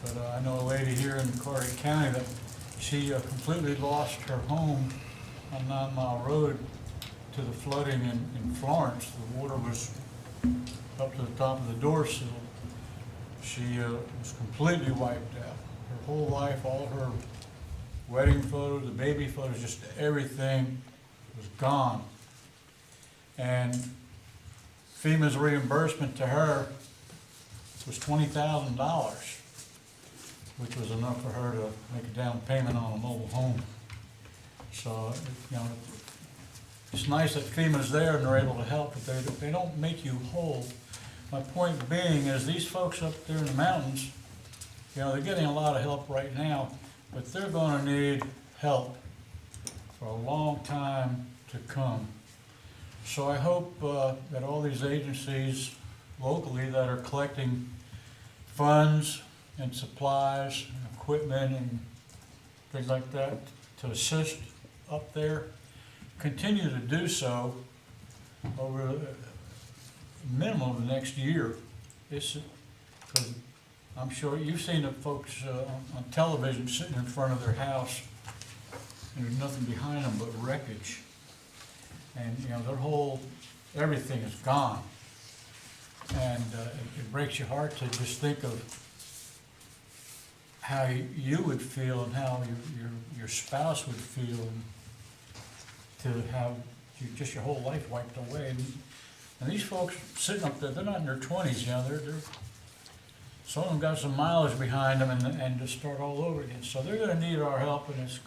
But I know a lady here in Carteret County that she completely lost her home on 9 Mile Road to the flooding in Florence. The water was up to the top of the door sill. She was completely wiped out. Her whole life, all her wedding photos, the baby photos, just everything was gone. And FEMA's reimbursement to her was $20,000. which was enough for her to make a down payment on a mobile home. So, you know, it's nice that FEMA's there and they're able to help, but they don't make you whole. My point being is these folks up there in the mountains, you know, they're getting a lot of help right now, but they're gonna need help for a long time to come. So I hope that all these agencies locally that are collecting funds and supplies, and equipment and things like that to assist up there, continue to do so over a minimum of the next year. Because I'm sure you've seen the folks on television sitting in front of their house and there's nothing behind them but wreckage. And, you know, their whole, everything is gone. And it breaks your heart to just think of how you would feel and how your spouse would feel, and to have just your whole life wiped away. And these folks sitting up there, they're not in their 20s, you know, they're some of them got some mileage behind them and to start all over again. So they're gonna need our help, and it's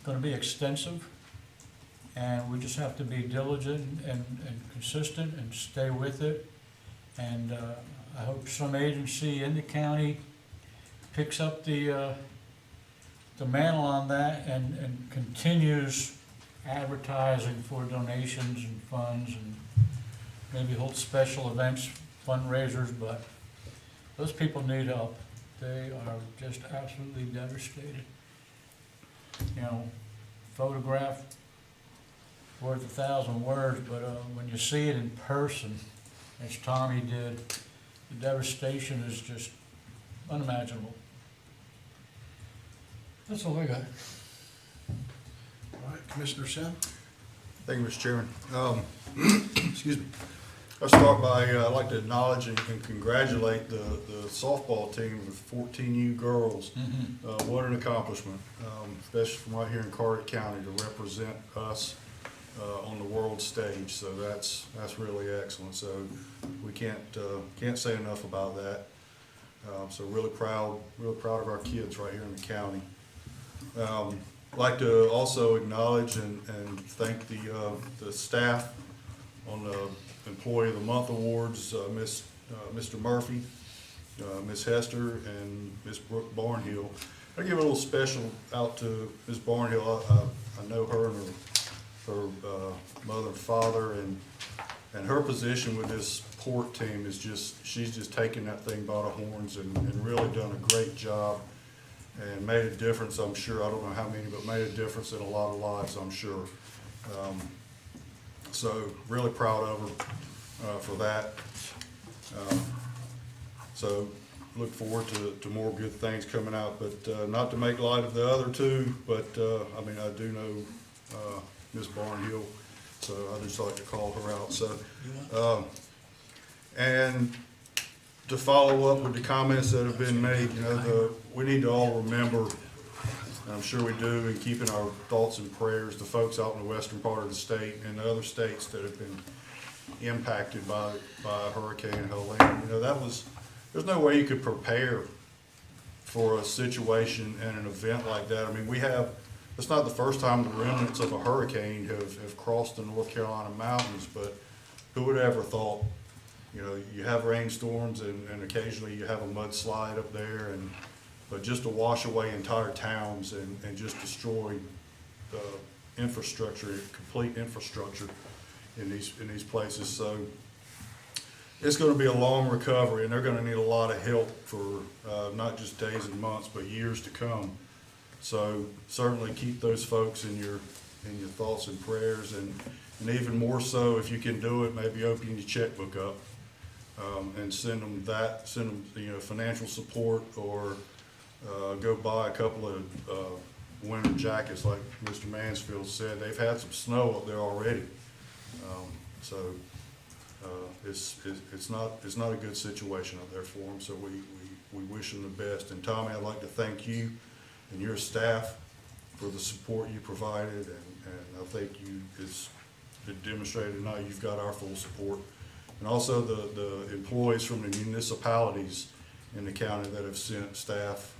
gonna be extensive. And we just have to be diligent and consistent and stay with it. And I hope some agency in the county picks up the mantle on that and continues advertising for donations and funds, and maybe hold special events, fundraisers, but those people need help. They are just absolutely devastated. You know, photograph worth 1,000 words, but when you see it in person, as Tommy did, the devastation is just unimaginable. That's all I got. All right, Commissioner Shen? Thank you, Mr. Chairman. Excuse me. I'll start by, I'd like to acknowledge and congratulate the softball team of 14U girls. What an accomplishment, especially from right here in Carteret County, to represent us on the world stage. So that's really excellent. So we can't say enough about that. So really proud of our kids right here in the county. I'd like to also acknowledge and thank the staff on the Employee of the Month Awards, Mr. Murphy, Ms. Hester, and Ms. Brooke Barnhill. I give a little special out to Ms. Barnhill. I know her and her mother and father, and her position with this port team is she's just taken that thing by the horns and really done a great job and made a difference, I'm sure. I don't know how many, but made a difference in a lot of lives, I'm sure. So really proud of her for that. So look forward to more good things coming out, but not to make light of the other two, but I mean, I do know Ms. Barnhill, so I just like to call her out. So, and to follow up with the comments that have been made, you know, we need to all remember, and I'm sure we do, and keep in our thoughts and prayers the folks out in the western part of the state and the other states that have been impacted by Hurricane Helene. You know, there's no way you could prepare for a situation and an event like that. I mean, it's not the first time the remnants of a hurricane have crossed the North Carolina mountains, but who would have ever thought, you know, you have rainstorms and occasionally you have a mudslide up there, but just to wash away entire towns and just destroy infrastructure, complete infrastructure in these places. So it's going to be a long recovery, and they're going to need a lot of help for not just days and months, but years to come. So certainly keep those folks in your thoughts and prayers, and even more so, if you can do it, maybe open your checkbook up and send them you know, financial support, or go buy a couple of winter jackets, like Mr. Mansfield said. They've had some snow up there already, so it's not a good situation up there for them. So we wish them the best. And Tommy, I'd like to thank you and your staff for the support you provided, and I think it's been demonstrated tonight you've got our full support. And also the employees from the municipalities in the county that have sent staff.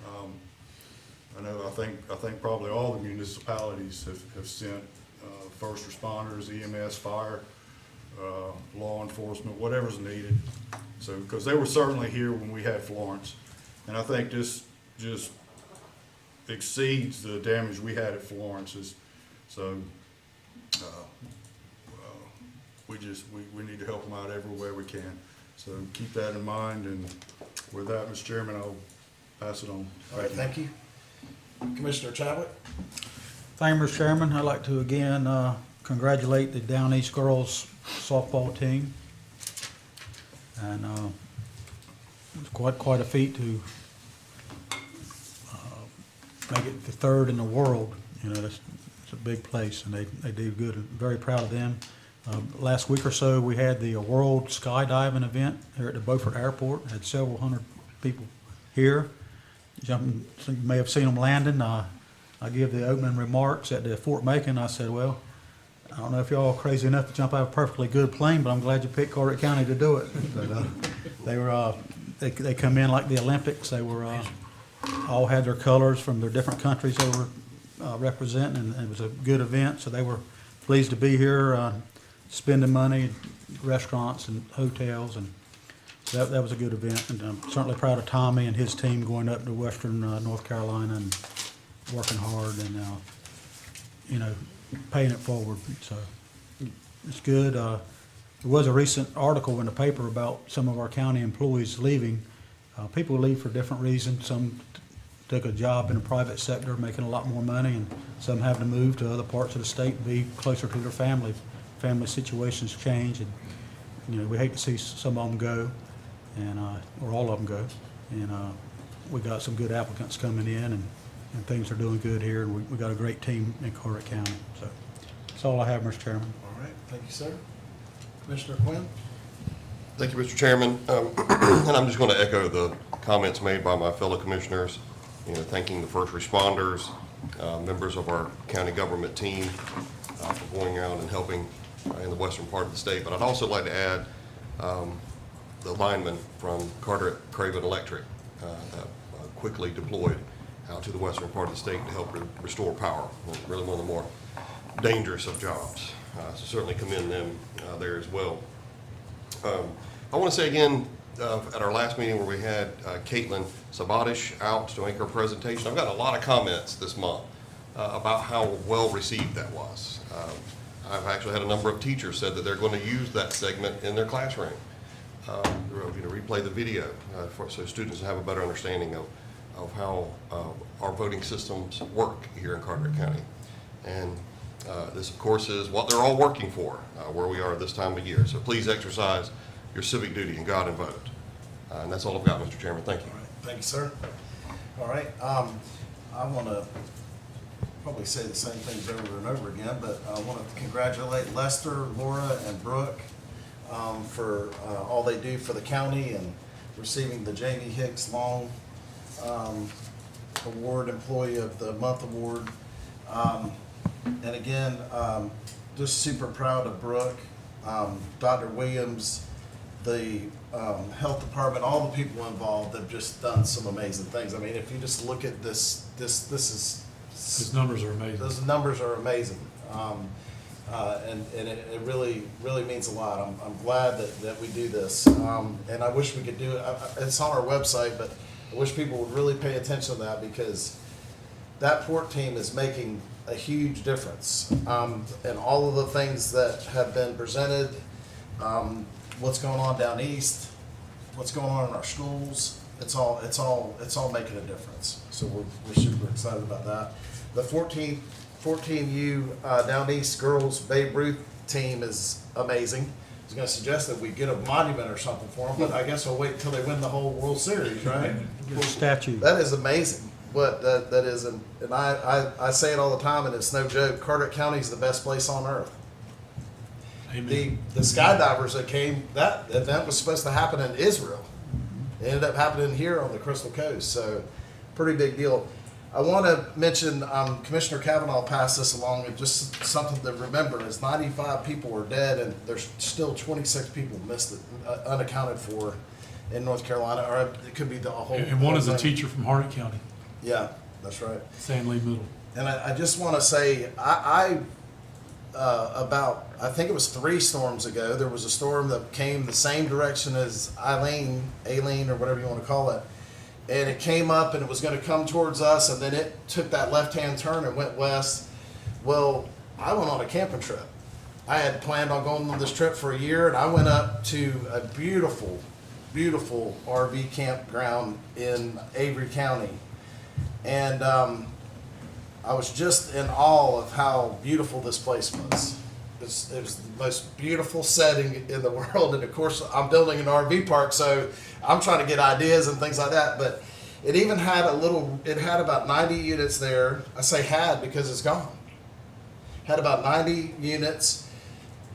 I think probably all the municipalities have sent first responders, EMS, fire, law enforcement, whatever's needed. So, because they were certainly here when we had Florence. And I think this just exceeds the damage we had at Florence's. So, we need to help them out everywhere we can. So keep that in mind, and with that, Mr. Chairman, I'll pass it on. All right, thank you. Commissioner Chadwick? Thank you, Mr. Chairman. I'd like to again congratulate the Down East girls softball team. And it's quite a feat to make it the third in the world. You know, it's a big place, and they do good. I'm very proud of them. Last week or so, we had the World Skydiving event here at the Beaufort Airport. Had several hundred people here jumping. So you may have seen them landing. I give the opening remarks at the Fort Macon. I said, well, I don't know if y'all are crazy enough to jump out of a perfectly good plane, but I'm glad you picked Carteret County to do it. But, they were they come in like the Olympics. They were all had their colors from their different countries they were representing, and it was a good event. So they were pleased to be here, spending money, restaurants and hotels, and so that was a good event. And I'm certainly proud of Tommy and his team going up to Western North Carolina and working hard and you know, paying it forward. So it's good. There was a recent article in the paper about some of our county employees leaving. People leave for different reasons. Some took a job in the private sector making a lot more money, and some have to move to other parts of the state and be closer to their family. Family situations change, and you know, we hate to see some of them go, and or all of them go. And we got some good applicants coming in, and things are doing good here, and we got a great team in Carteret County. So that's all I have, Mr. Chairman. All right, thank you, sir. Commissioner Quinn? Thank you, Mr. Chairman. And I'm just going to echo the comments made by my fellow commissioners, you know, thanking the first responders, members of our county government team for going out and helping in the western part of the state. But I'd also like to add the linemen from Carteret Craven Electric that quickly deployed out to the western part of the state to help restore power. Really one of the more dangerous of jobs. So certainly commend them there as well. I want to say again, at our last meeting where we had Caitlin Sabatish out to make her presentation, I've gotten a lot of comments this month about how well received that was. I've actually had a number of teachers said that they're going to use that segment in their classroom. Replay the video so students have a better understanding of how our voting systems work here in Carteret County. And this, of course, is what they're all working for, where we are this time of year. So please exercise your civic duty and go out and vote. And that's all I've got, Mr. Chairman. Thank you. All right, thank you, sir. All right, I want to probably say the same things over and over again, but I want to congratulate Lester, Laura, and Brooke for all they do for the county and receiving the Jamie Hicks Long Award, Employee of the Month Award. And again, just super proud of Brooke, Dr. Williams, the health department, all the people involved have just done some amazing things. I mean, if you just look at this is. His numbers are amazing. Those numbers are amazing. And it really means a lot. I'm glad that we do this. And I wish we could do it. It's on our website, but I wish people would really pay attention to that, because that port team is making a huge difference. And all of the things that have been presented, what's going on down east, what's going on in our schools, it's all making a difference. So we're super excited about that. The 14U Down East Girls Babe Ruth team is amazing. I was going to suggest that we get a monument or something for them, but I guess we'll wait until they win the whole World Series, right? Get a statue. That is amazing. What that is, and I say it all the time, and it's no joke. Carteret County is the best place on earth. Amen. The skydivers that came, that event was supposed to happen in Israel. It ended up happening here on the Crystal Coast, so pretty big deal. I want to mention, Commissioner Kavanaugh passed this along, and just something to remember is 95 people are dead, and there's still 26 people missed, unaccounted for in North Carolina, or it could be the whole. And one is a whole thing. teacher from Harnett County, Yeah, that's right. Sam Lee Middle. And I just want to say, about, I think it was 3 storms ago, there was a storm that came the same direction as Aileen, or whatever you want to call it. And it came up and it was going to come towards us, and then it took that left-hand turn and went west. Well, I went on a camping trip. I had planned on going on this trip for a year, and I went up to a beautiful, beautiful RV campground in Avery County. And I was just in awe of how beautiful this place was. It was the most beautiful setting in the world. And of course, I'm building an RV park, so I'm trying to get ideas and things like that. But it even had it had about 90 units there. I say had because it's gone. Had about 90 units.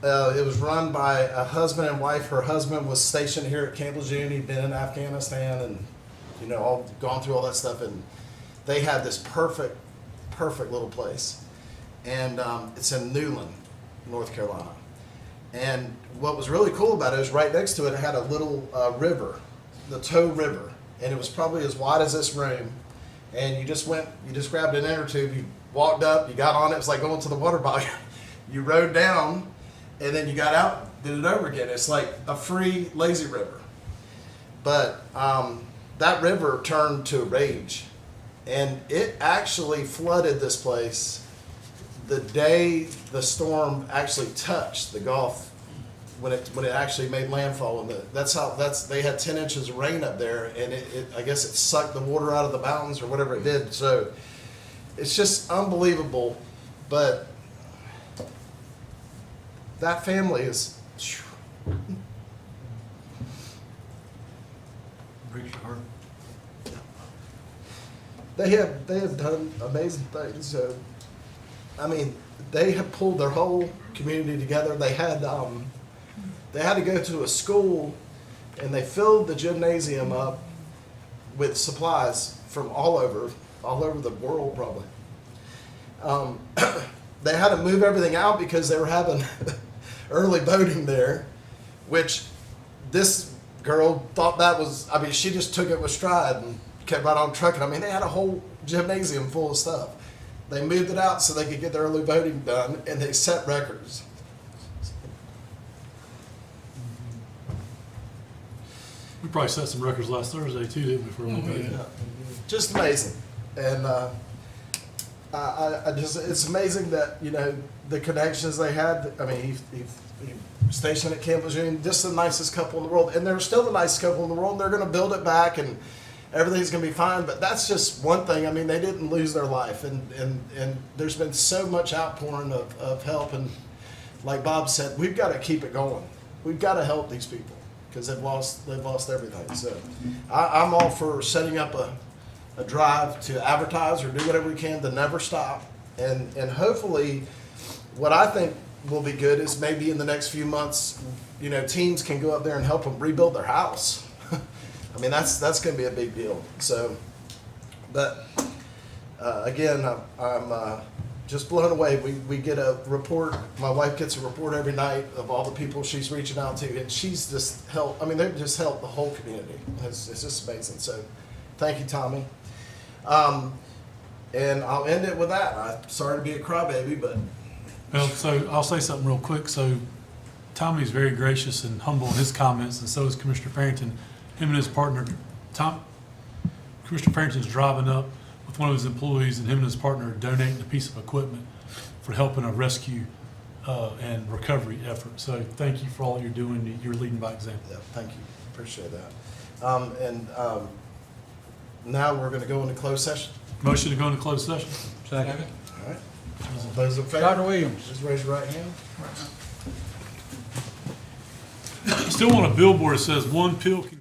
It was run by a husband and wife. Her husband was stationed here at Camp Lejeune. He'd been in Afghanistan and, all gone through all that stuff. And they had this perfect little place. And it's in Newland, North Carolina. And what was really cool about it is right next to it, it had a little river, the Tow River. And it was probably as wide as this room. And you just grabbed an inner tube, you walked up, you got on it, it was like going to the water body. You rode down, and then you got out, did it over again. It's like a free, lazy river. But that river turned to a rage. And it actually flooded this place the day the storm actually touched the Gulf, when it actually made landfall. And they had 10 inches of rain up there, and I guess it sucked the water out of the mountains or whatever it did. So it's just unbelievable. But that family is. Breaks your heart. They have done amazing things. So, I mean, they have pulled their whole community together. They had to go to a school, and they filled the gymnasium up with supplies from all over the world, probably. They had to move everything out because they were having early voting there, which this girl thought that was. I mean, she just took it with stride and kept right on trucking. I mean, they had a whole gymnasium full of stuff. They moved it out so they could get the early voting done, and they set records. We probably set some records last Thursday too, didn't we, for early voting? Just amazing. And it's amazing that, the connections they had. I mean, he stationed at Camp Lejeune, just the nicest couple in the world. And they're still the nicest couple in the world. They're going to build it back, and everything's going to be fine. But that's just one thing. I mean, they didn't lose their life. And there's been so much outpouring of help. And like Bob said, we've got to keep it going. We've got to help these people because they've lost everything. So I'm all for setting up a drive to advertise or do whatever we can to never stop. And hopefully what I think will be good is maybe in the next few months, teams can go up there and help them rebuild their house. I mean, that's going to be a big deal. So, but again, I'm just blown away. We get a report. My wife gets a report every night of all the people she's reaching out to, and she's just helped. I mean, they've just helped the whole community. It's just amazing. So, thank you, Tommy. And I'll end it with that. I'm sorry to be a crybaby, but. Well, so I'll say something real quick. So Tommy's very gracious and humble in his comments, and so is Commissioner Farrington. Him and his partner, Commissioner Farrington's driving up with one of his employees, and him and his partner are donating a piece of equipment for helping a rescue and recovery effort. So thank you for all you're doing. You're leading by example. Yeah, thank you. Appreciate that. Now we're going to go into closed session. Motion to go into closed session. Second. All right. Those in favor? Dr. Williams. Just raise your right hand. Still want a billboard that says one pill can